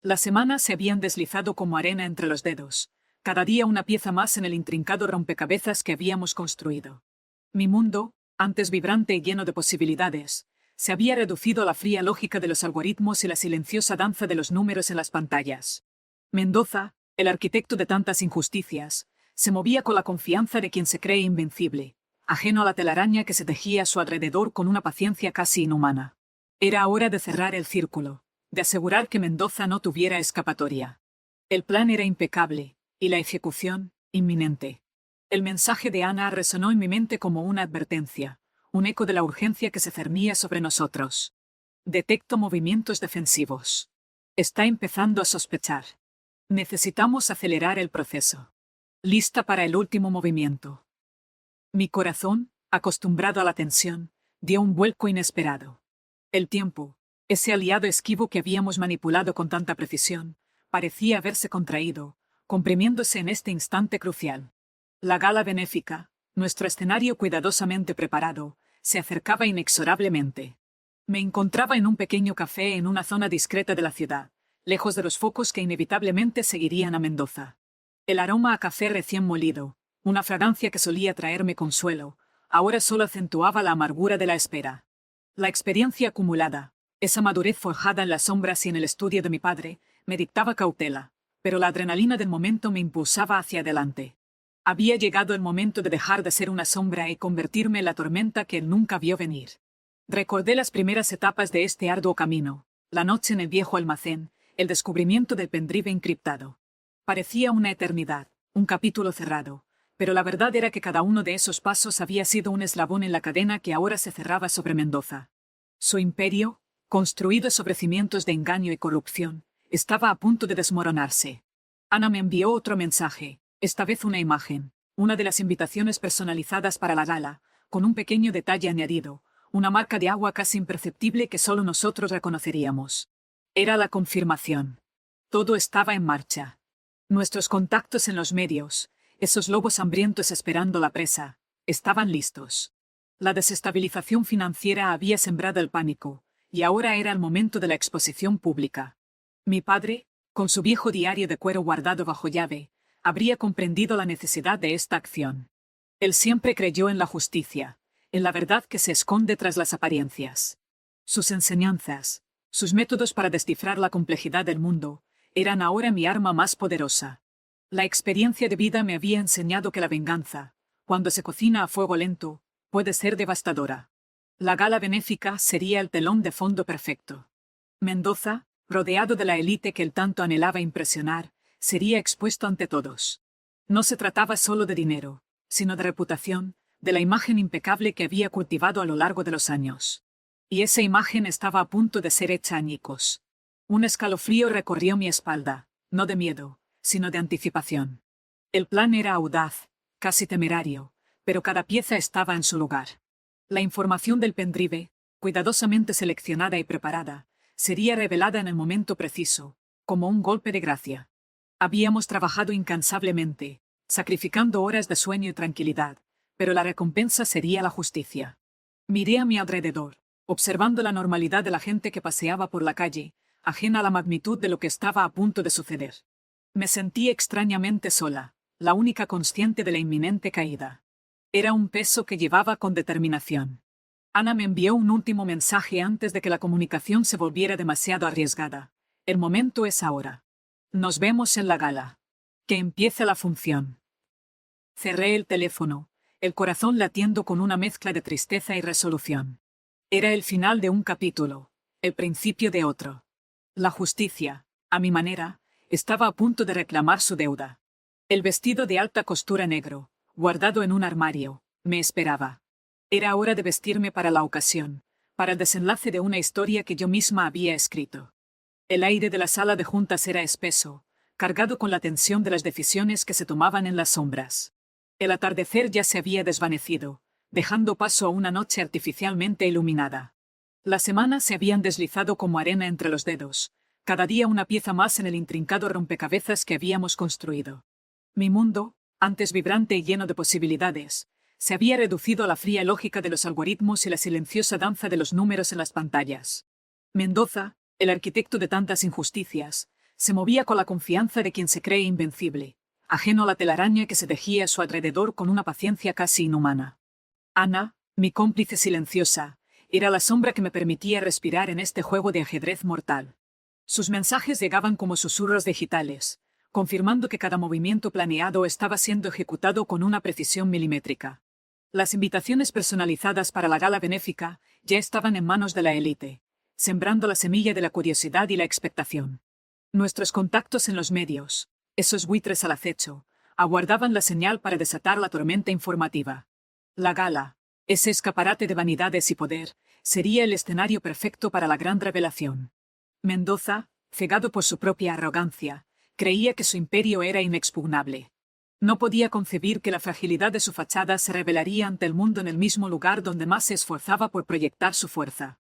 Las semanas se habían deslizado como arena entre los dedos, cada día una pieza más en el intrincado rompecabezas que habíamos construido. Mi mundo, antes vibrante y lleno de posibilidades, se había reducido a la fría lógica de los algoritmos y la silenciosa danza de los números en las pantallas. Mendoza, el arquitecto de tantas injusticias, se movía con la confianza de quien se cree invencible, ajeno a la telaraña que se tejía a su alrededor con una paciencia casi inhumana. Era hora de cerrar el círculo, de asegurar que Mendoza no tuviera escapatoria. El plan era impecable, y la ejecución, inminente. El mensaje de Ana resonó en mi mente como una advertencia, un eco de la urgencia que se cernía sobre nosotros. Detecto movimientos defensivos. Está empezando a sospechar. Necesitamos acelerar el proceso. Lista para el último movimiento. Mi corazón, acostumbrado a la tensión, dio un vuelco inesperado. El tiempo, ese aliado esquivo que habíamos manipulado con tanta precisión, parecía haberse contraído, comprimiéndose en este instante crucial. La gala benéfica, nuestro escenario cuidadosamente preparado, se acercaba inexorablemente. Me encontraba en un pequeño café en una zona discreta de la ciudad, lejos de los focos que inevitablemente seguirían a Mendoza. El aroma a café recién molido, una fragancia que solía traerme consuelo, ahora solo acentuaba la amargura de la espera. La experiencia acumulada, esa madurez forjada en las sombras y en el estudio de mi padre, me dictaba cautela, pero la adrenalina del momento me impulsaba hacia adelante. Había llegado el momento de dejar de ser una sombra y convertirme en la tormenta que él nunca vio venir. Recordé las primeras etapas de este arduo camino, la noche en el viejo almacén, el descubrimiento del pendrive encriptado. Parecía una eternidad, un capítulo cerrado, pero la verdad era que cada uno de esos pasos había sido un eslabón en la cadena que ahora se cerraba sobre Mendoza. Su imperio, construido sobre cimientos de engaño y corrupción, estaba a punto de desmoronarse. Ana me envió otro mensaje, Esta vez una imagen, una de las invitaciones personalizadas para la gala, con un pequeño detalle añadido, una marca de agua casi imperceptible que solo nosotros reconoceríamos. Era la confirmación. Todo estaba en marcha. Nuestros contactos en los medios, esos lobos hambrientos esperando la presa, estaban listos. La desestabilización financiera había sembrado el pánico, y ahora era el momento de la exposición pública. Mi padre, con su viejo diario de cuero guardado bajo llave, habría comprendido la necesidad de esta acción. Él siempre creyó en la justicia, en la verdad que se esconde tras las apariencias. Sus enseñanzas, sus métodos para descifrar la complejidad del mundo, eran ahora mi arma más poderosa. La experiencia de vida me había enseñado que la venganza, cuando se cocina a fuego lento, puede ser devastadora. La gala benéfica sería el telón de fondo perfecto. Mendoza, rodeado de la élite que él tanto anhelaba impresionar, sería expuesto ante todos. No se trataba solo de dinero, sino de reputación, de la imagen impecable que había cultivado a lo largo de los años. Y esa imagen estaba a punto de ser hecha añicos. Un escalofrío recorrió mi espalda, no de miedo, sino de anticipación. El plan era audaz, casi temerario, pero cada pieza estaba en su lugar. La información del pendrive, cuidadosamente seleccionada y preparada, sería revelada en el momento preciso, como un golpe de gracia. Habíamos trabajado incansablemente, sacrificando horas de sueño y tranquilidad, pero la recompensa sería la justicia. Miré a mi alrededor, observando la normalidad de la gente que paseaba por la calle, ajena a la magnitud de lo que estaba a punto de suceder. Me sentí extrañamente sola, la única consciente de la inminente caída. Era un peso que llevaba con determinación. Ana me envió un último mensaje antes de que la comunicación se volviera demasiado arriesgada. El momento es ahora. Nos vemos en la gala. Que empiece la función. Cerré el teléfono, el corazón latiendo con una mezcla de tristeza y resolución. Era el final de un capítulo, el principio de otro. La justicia, a mi manera, estaba a punto de reclamar su deuda. El vestido de alta costura negro, guardado en un armario, me esperaba. Era hora de vestirme para la ocasión, para el desenlace de una historia que yo misma había escrito. El aire de la sala de juntas era espeso, cargado con la tensión de las decisiones que se tomaban en las sombras. El atardecer ya se había desvanecido, dejando paso a una noche artificialmente iluminada. Las semanas se habían deslizado como arena entre los dedos, cada día una pieza más en el intrincado rompecabezas que habíamos construido. Mi mundo, antes vibrante y lleno de posibilidades, se había reducido a la fría lógica de los algoritmos y la silenciosa danza de los números en las pantallas. Mendoza, el arquitecto de tantas injusticias, se movía con la confianza de quien se cree invencible, ajeno a la telaraña que se tejía a su alrededor con una paciencia casi inhumana. Ana, mi cómplice silenciosa, era la sombra que me permitía respirar en este juego de ajedrez mortal. Sus mensajes llegaban como susurros digitales, confirmando que cada movimiento planeado estaba siendo ejecutado con una precisión milimétrica. Las invitaciones personalizadas para la gala benéfica ya estaban en manos de la élite, sembrando la semilla de la curiosidad y la expectación. Nuestros contactos en los medios, esos buitres al acecho, aguardaban la señal para desatar la tormenta informativa. La gala, ese escaparate de vanidades y poder, sería el escenario perfecto para la gran revelación. Mendoza, cegado por su propia arrogancia, creía que su imperio era inexpugnable. No podía concebir que la fragilidad de su fachada se revelaría ante el mundo en el mismo lugar donde más se esforzaba por proyectar su fuerza.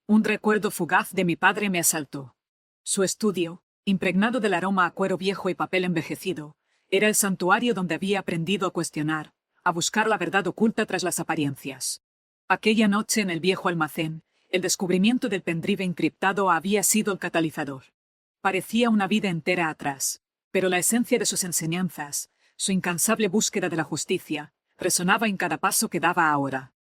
Un recuerdo fugaz de mi padre me asaltó. Su estudio, impregnado del aroma a cuero viejo y papel envejecido, era el santuario donde había aprendido a cuestionar, a buscar la verdad oculta tras las apariencias. Aquella noche en el viejo almacén, el descubrimiento del pendrive encriptado había sido el catalizador. Parecía una vida entera atrás, pero la esencia de sus enseñanzas, su incansable búsqueda de la justicia, resonaba en cada paso que daba ahora.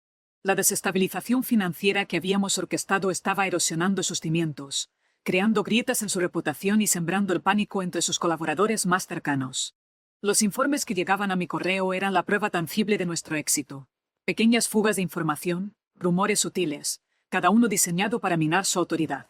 La desestabilización financiera que habíamos orquestado estaba erosionando sus cimientos, creando grietas en su reputación y sembrando el pánico entre sus colaboradores más cercanos. Los informes que llegaban a mi correo eran la prueba tangible de nuestro éxito. Pequeñas fugas de información, rumores sutiles, cada uno diseñado para minar su autoridad.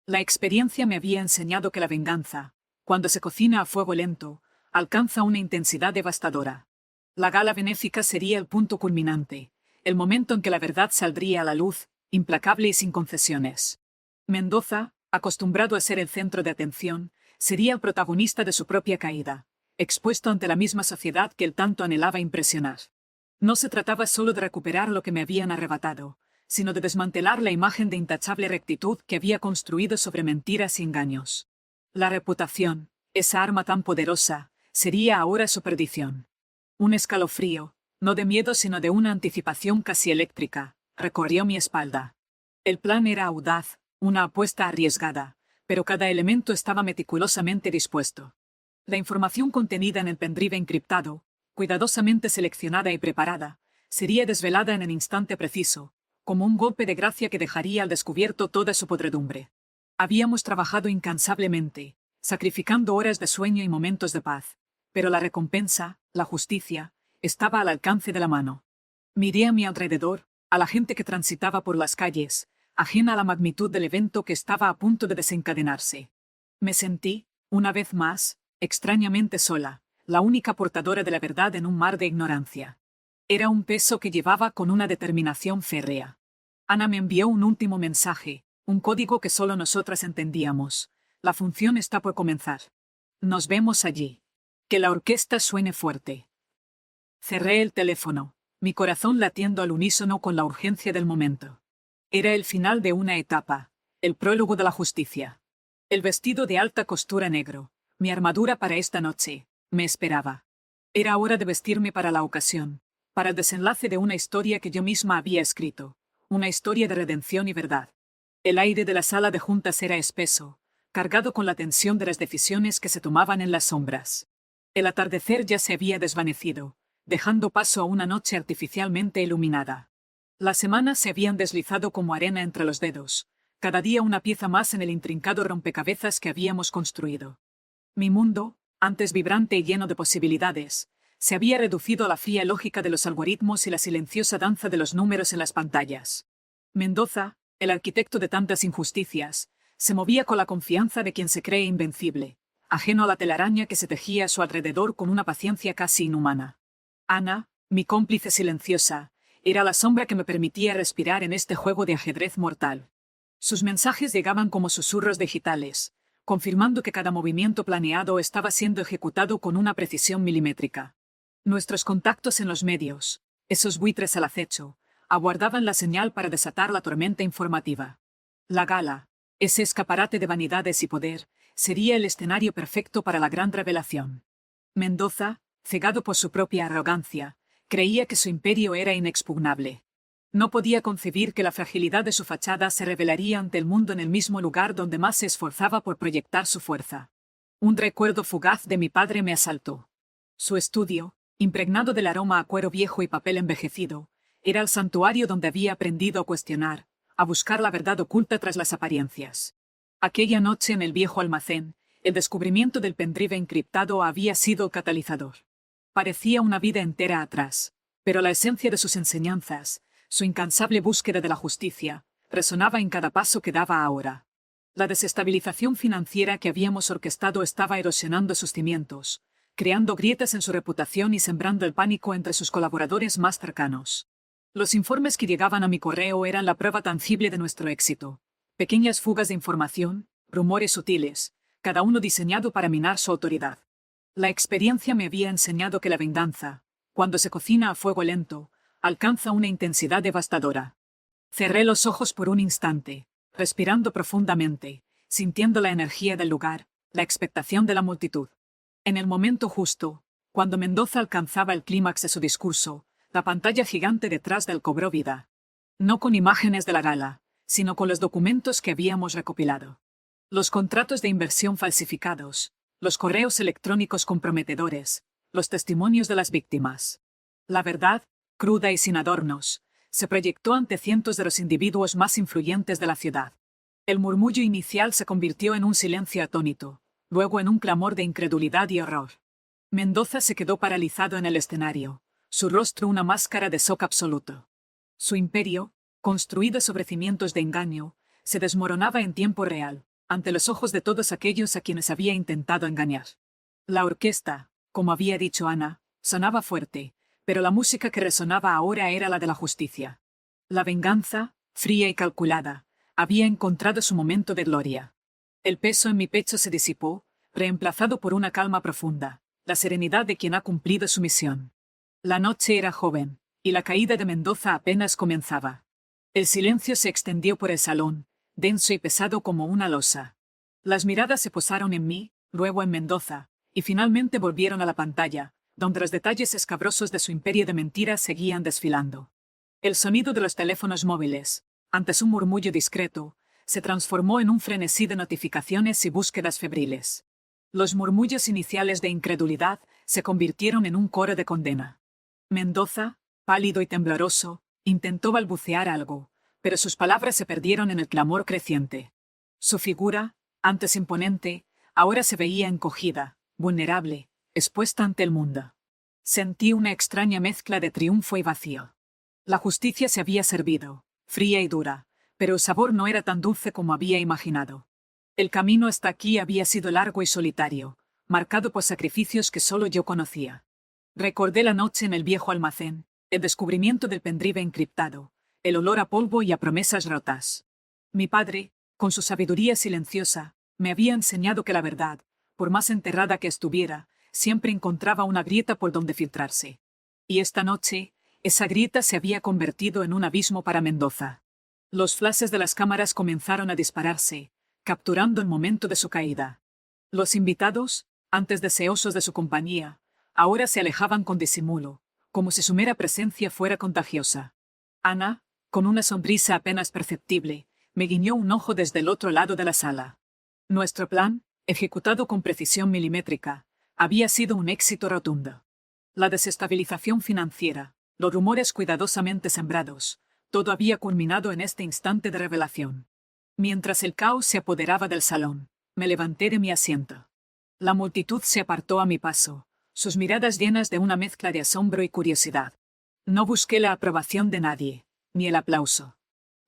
La experiencia me había enseñado que la venganza, cuando se cocina a fuego lento, alcanza una intensidad devastadora. La gala benéfica sería el punto culminante, el momento en que la verdad saldría a la luz, implacable y sin concesiones. Mendoza, acostumbrado a ser el centro de atención, sería el protagonista de su propia caída, expuesto ante la misma sociedad que él tanto anhelaba impresionar. No se trataba solo de recuperar lo que me habían arrebatado, sino de desmantelar la imagen de intachable rectitud que había construido sobre mentiras y engaños. La reputación, esa arma tan poderosa, sería ahora su perdición. Un escalofrío, no de miedo sino de una anticipación casi eléctrica, recorrió mi espalda. El plan era audaz, una apuesta arriesgada, pero cada elemento estaba meticulosamente dispuesto. La información contenida en el pendrive encriptado, cuidadosamente seleccionada y preparada, sería desvelada en el instante preciso, como un golpe de gracia que dejaría al descubierto toda su podredumbre. Habíamos trabajado incansablemente, sacrificando horas de sueño y momentos de paz, pero la recompensa, la justicia, estaba al alcance de la mano. Miré a mi alrededor, a la gente que transitaba por las calles, ajena a la magnitud del evento que estaba a punto de desencadenarse. Me sentí, una vez más, extrañamente sola, la única portadora de la verdad en un mar de ignorancia. Era un peso que llevaba con una determinación férrea. Ana me envió un último mensaje, un código que solo nosotras entendíamos. La función está por comenzar. Nos vemos allí. Que la orquesta suene fuerte. Cerré el teléfono, mi corazón latiendo al unísono con la urgencia del momento. Era el final de una etapa, el prólogo de la justicia. El vestido de alta costura negro, mi armadura para esta noche, me esperaba. Era hora de vestirme para la ocasión, para el desenlace de una historia que yo misma había escrito, una historia de redención y verdad. El aire de la sala de juntas era espeso, cargado con la tensión de las decisiones que se tomaban en las sombras. El atardecer ya se había desvanecido, dejando paso a una noche artificialmente iluminada. Las semanas se habían deslizado como arena entre los dedos, cada día una pieza más en el intrincado rompecabezas que habíamos construido. Mi mundo, antes vibrante y lleno de posibilidades, se había reducido a la fría lógica de los algoritmos y la silenciosa danza de los números en las pantallas. Mendoza, el arquitecto de tantas injusticias, se movía con la confianza de quien se cree invencible, ajeno a la telaraña que se tejía a su alrededor con una paciencia casi inhumana. Ana, mi cómplice silenciosa, era la sombra que me permitía respirar en este juego de ajedrez mortal. Sus mensajes llegaban como susurros digitales, confirmando que cada movimiento planeado estaba siendo ejecutado con una precisión milimétrica. Nuestros contactos en los medios, esos buitres al acecho, aguardaban la señal para desatar la tormenta informativa. La gala, ese escaparate de vanidades y poder, sería el escenario perfecto para la gran revelación. Mendoza, cegado por su propia arrogancia, creía que su imperio era inexpugnable. No podía concebir que la fragilidad de su fachada se revelaría ante el mundo en el mismo lugar donde más se esforzaba por proyectar su fuerza. Un recuerdo fugaz de mi padre me asaltó. Su estudio, impregnado del aroma a cuero viejo y papel envejecido, era el santuario donde había aprendido a cuestionar, a buscar la verdad oculta tras las apariencias. Aquella noche en el viejo almacén, el descubrimiento del pendrive encriptado había sido el catalizador. Parecía una vida entera atrás, pero la esencia de sus enseñanzas, su incansable búsqueda de la justicia, resonaba en cada paso que daba ahora. La desestabilización financiera que habíamos orquestado estaba erosionando sus cimientos, creando grietas en su reputación y sembrando el pánico entre sus colaboradores más cercanos. Los informes que llegaban a mi correo eran la prueba tangible de nuestro éxito. Pequeñas fugas de información, rumores sutiles, cada uno diseñado para minar su autoridad. La experiencia me había enseñado que la venganza, cuando se cocina a fuego lento, alcanza una intensidad devastadora. Cerré los ojos por un instante, respirando profundamente, sintiendo la energía del lugar, la expectación de la multitud. En el momento justo, cuando Mendoza alcanzaba el clímax de su discurso, la pantalla gigante detrás de él cobró vida. No con imágenes de la gala, sino con los documentos que habíamos recopilado. Los contratos de inversión falsificados, los correos electrónicos comprometedores, los testimonios de las víctimas. La verdad, cruda y sin adornos, se proyectó ante cientos de los individuos más influyentes de la ciudad. El murmullo inicial se convirtió en un silencio atónito, luego en un clamor de incredulidad y horror. Mendoza se quedó paralizado en el escenario, su rostro una máscara de shock absoluto. Su imperio, construido sobre cimientos de engaño, se desmoronaba en tiempo real, ante los ojos de todos aquellos a quienes había intentado engañar. La orquesta, como había dicho Ana, sonaba fuerte, pero la música que resonaba ahora era la de la justicia. La venganza, fría y calculada, había encontrado su momento de gloria. El peso en mi pecho se disipó, reemplazado por una calma profunda, la serenidad de quien ha cumplido su misión. La noche era joven, y la caída de Mendoza apenas comenzaba. El silencio se extendió por el salón, denso y pesado como una losa. Las miradas se posaron en mí, luego en Mendoza, y finalmente volvieron a la pantalla, donde los detalles escabrosos de su imperio de mentiras seguían desfilando. El sonido de los teléfonos móviles, antes un murmullo discreto, se transformó en un frenesí de notificaciones y búsquedas febriles. Los murmullos iniciales de incredulidad se convirtieron en un coro de condena. Mendoza, pálido y tembloroso, intentó balbucear algo, pero sus palabras se perdieron en el clamor creciente. Su figura, antes imponente, ahora se veía encogida, vulnerable, expuesta ante el mundo. Sentí una extraña mezcla de triunfo y vacío. La justicia se había servido, fría y dura, pero el sabor no era tan dulce como había imaginado. El camino hasta aquí había sido largo y solitario, marcado por sacrificios que solo yo conocía. Recordé la noche en el viejo almacén, el descubrimiento del pendrive encriptado, el olor a polvo y a promesas rotas. Mi padre, con su sabiduría silenciosa, me había enseñado que la verdad, por más enterrada que estuviera, siempre encontraba una grieta por donde filtrarse. Y esta noche, esa grieta se había convertido en un abismo para Mendoza. Los flashes de las cámaras comenzaron a dispararse, capturando el momento de su caída. Los invitados, antes deseosos de su compañía, ahora se alejaban con disimulo, como si su mera presencia fuera contagiosa. Ana, con una sonrisa apenas perceptible, me guiñó un ojo desde el otro lado de la sala. Nuestro plan, ejecutado con precisión milimétrica, había sido un éxito rotundo. La desestabilización financiera, los rumores cuidadosamente sembrados, todo había culminado en este instante de revelación. Mientras el caos se apoderaba del salón, me levanté de mi asiento. La multitud se apartó a mi paso, sus miradas llenas de una mezcla de asombro y curiosidad. No busqué la aprobación de nadie, ni el aplauso.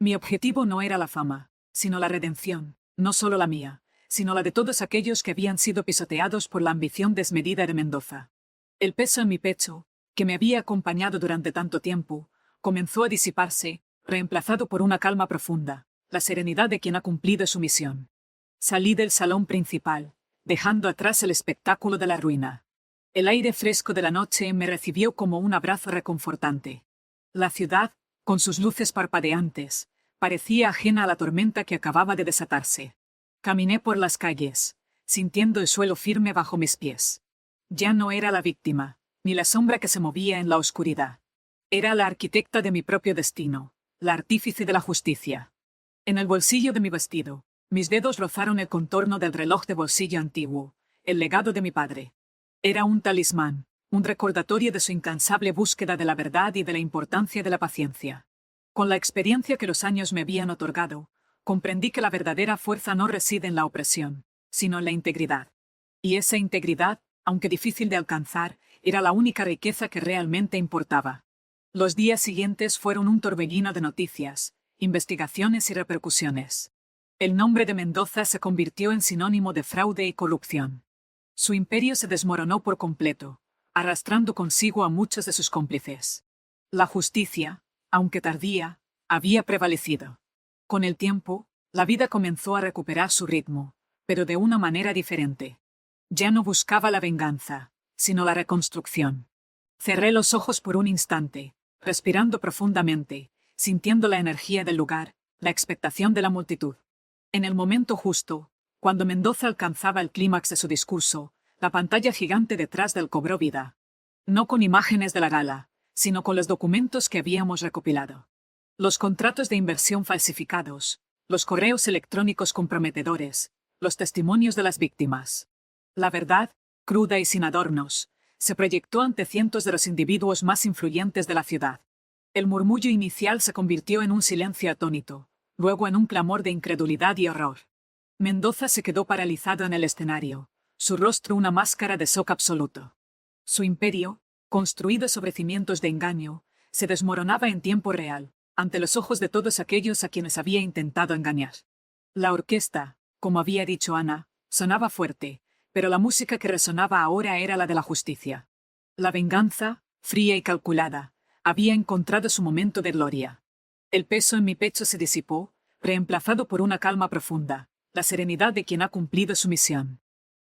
Mi objetivo no era la fama, sino la redención, no solo la mía, sino la de todos aquellos que habían sido pisoteados por la ambición desmedida de Mendoza. El peso en mi pecho, que me había acompañado durante tanto tiempo, comenzó a disiparse, reemplazado por una calma profunda, la serenidad de quien ha cumplido su misión. Salí del salón principal, dejando atrás el espectáculo de la ruina. El aire fresco de la noche me recibió como un abrazo reconfortante. La ciudad, con sus luces parpadeantes, parecía ajena a la tormenta que acababa de desatarse. Caminé por las calles, sintiendo el suelo firme bajo mis pies. Ya no era la víctima, ni la sombra que se movía en la oscuridad. Era la arquitecta de mi propio destino, la artífice de la justicia. En el bolsillo de mi vestido, mis dedos rozaron el contorno del reloj de bolsillo antiguo, el legado de mi padre. Era un talismán, un recordatorio de su incansable búsqueda de la verdad y de la importancia de la paciencia. Con la experiencia que los años me habían otorgado, comprendí que la verdadera fuerza no reside en la opresión, sino en la integridad. Y esa integridad, aunque difícil de alcanzar, era la única riqueza que realmente importaba. Los días siguientes fueron un torbellino de noticias, investigaciones y repercusiones. El nombre de Mendoza se convirtió en sinónimo de fraude y corrupción. Su imperio se desmoronó por completo, arrastrando consigo a muchos de sus cómplices. La justicia, aunque tardía, había prevalecido. Con el tiempo, la vida comenzó a recuperar su ritmo, pero de una manera diferente. Ya no buscaba la venganza, sino la reconstrucción. Cerré los ojos por un instante, respirando profundamente, sintiendo la energía del lugar, la expectación de la multitud. En el momento justo, cuando Mendoza alcanzaba el clímax de su discurso, la pantalla gigante detrás del cobró vida. No con imágenes de la gala, sino con los documentos que habíamos recopilado. Los contratos de inversión falsificados, los correos electrónicos comprometedores, los testimonios de las víctimas. La verdad, cruda y sin adornos, se proyectó ante cientos de los individuos más influyentes de la ciudad. El murmullo inicial se convirtió en un silencio atónito, luego en un clamor de incredulidad y horror. Mendoza se quedó paralizado en el escenario, su rostro una máscara de shock absoluto. Su imperio, construido sobre cimientos de engaño, se desmoronaba en tiempo real, ante los ojos de todos aquellos a quienes había intentado engañar. La orquesta, como había dicho Ana, sonaba fuerte, pero la música que resonaba ahora era la de la justicia. La venganza, fría y calculada, había encontrado su momento de gloria. El peso en mi pecho se disipó, reemplazado por una calma profunda, la serenidad de quien ha cumplido su misión.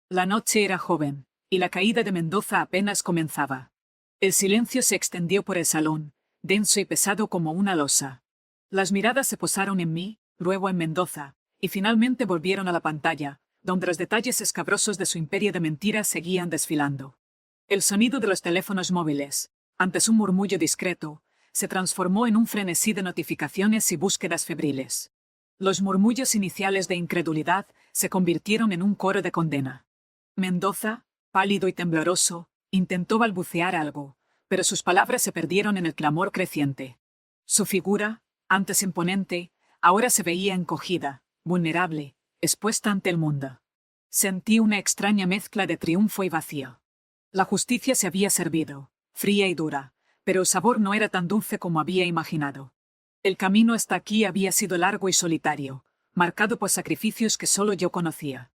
La noche era joven, y la caída de Mendoza apenas comenzaba. El silencio se extendió por el salón, denso y pesado como una losa. Las miradas se posaron en mí, luego en Mendoza, y finalmente volvieron a la pantalla, donde los detalles escabrosos de su imperio de mentiras seguían desfilando. El sonido de los teléfonos móviles, antes un murmullo discreto, se transformó en un frenesí de notificaciones y búsquedas febriles. Los murmullos iniciales de incredulidad se convirtieron en un coro de condena. Mendoza, pálido y tembloroso, intentó balbucear algo, pero sus palabras se perdieron en el clamor creciente. Su figura, antes imponente, ahora se veía encogida, vulnerable, expuesta ante el mundo. Sentí una extraña mezcla de triunfo y vacío. La justicia se había servido, fría y dura, pero el sabor no era tan dulce como había imaginado. El camino hasta aquí había sido largo y solitario, marcado por sacrificios que solo yo conocía.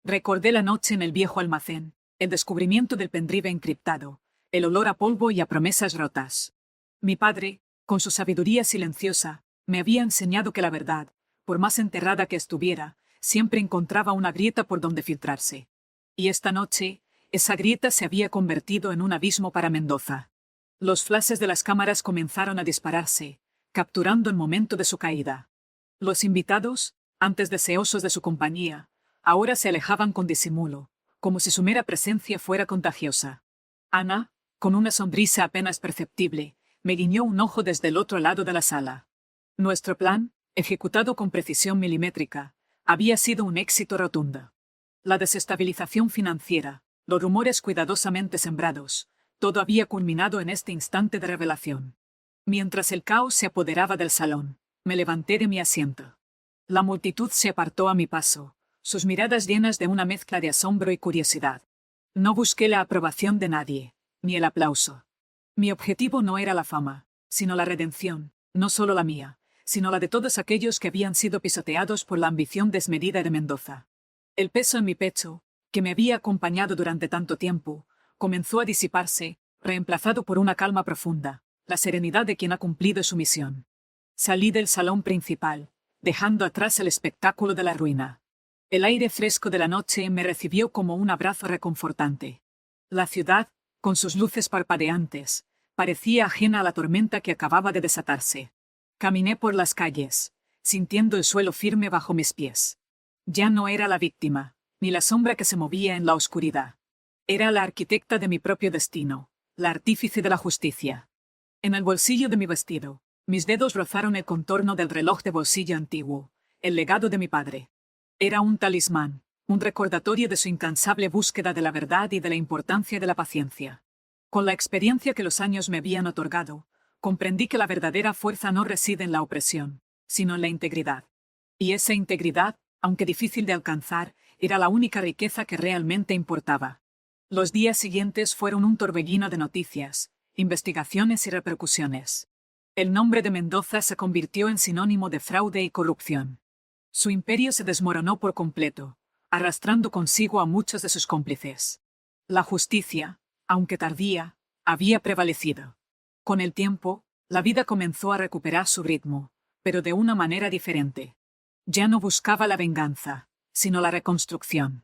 Recordé la noche en el viejo almacén, el descubrimiento del pendrive encriptado, el olor a polvo y a promesas rotas. Mi padre, con su sabiduría silenciosa, me había enseñado que la verdad, por más enterrada que estuviera, siempre encontraba una grieta por donde filtrarse. Y esta noche, esa grieta se había convertido en un abismo para Mendoza. Los flashes de las cámaras comenzaron a dispararse, capturando el momento de su caída. Los invitados, antes deseosos de su compañía, ahora se alejaban con disimulo, como si su mera presencia fuera contagiosa. Ana, con una sonrisa apenas perceptible, me guiñó un ojo desde el otro lado de la sala. Nuestro plan, ejecutado con precisión milimétrica, había sido un éxito rotundo. La desestabilización financiera, los rumores cuidadosamente sembrados, todo había culminado en este instante de revelación. Mientras el caos se apoderaba del salón, me levanté de mi asiento. La multitud se apartó a mi paso, sus miradas llenas de una mezcla de asombro y curiosidad. No busqué la aprobación de nadie, ni el aplauso. Mi objetivo no era la fama, sino la redención, no solo la mía, sino la de todos aquellos que habían sido pisoteados por la ambición desmedida de Mendoza. El peso en mi pecho, que me había acompañado durante tanto tiempo, comenzó a disiparse, reemplazado por una calma profunda, la serenidad de quien ha cumplido su misión. Salí del salón principal, dejando atrás el espectáculo de la ruina. El aire fresco de la noche me recibió como un abrazo reconfortante. La ciudad, con sus luces parpadeantes, parecía ajena a la tormenta que acababa de desatarse. Caminé por las calles, sintiendo el suelo firme bajo mis pies. Ya no era la víctima, ni la sombra que se movía en la oscuridad. Era la arquitecta de mi propio destino, la artífice de la justicia. En el bolsillo de mi vestido, mis dedos rozaron el contorno del reloj de bolsillo antiguo, el legado de mi padre. Era un talismán, un recordatorio de su incansable búsqueda de la verdad y de la importancia de la paciencia. Con la experiencia que los años me habían otorgado, comprendí que la verdadera fuerza no reside en la opresión, sino en la integridad. Y esa integridad, aunque difícil de alcanzar, era la única riqueza que realmente importaba. Los días siguientes fueron un torbellino de noticias, investigaciones y repercusiones. El nombre de Mendoza se convirtió en sinónimo de fraude y corrupción. Su imperio se desmoronó por completo, arrastrando consigo a muchos de sus cómplices. La justicia, aunque tardía, había prevalecido. Con el tiempo, la vida comenzó a recuperar su ritmo, pero de una manera diferente. Ya no buscaba la venganza, sino la reconstrucción.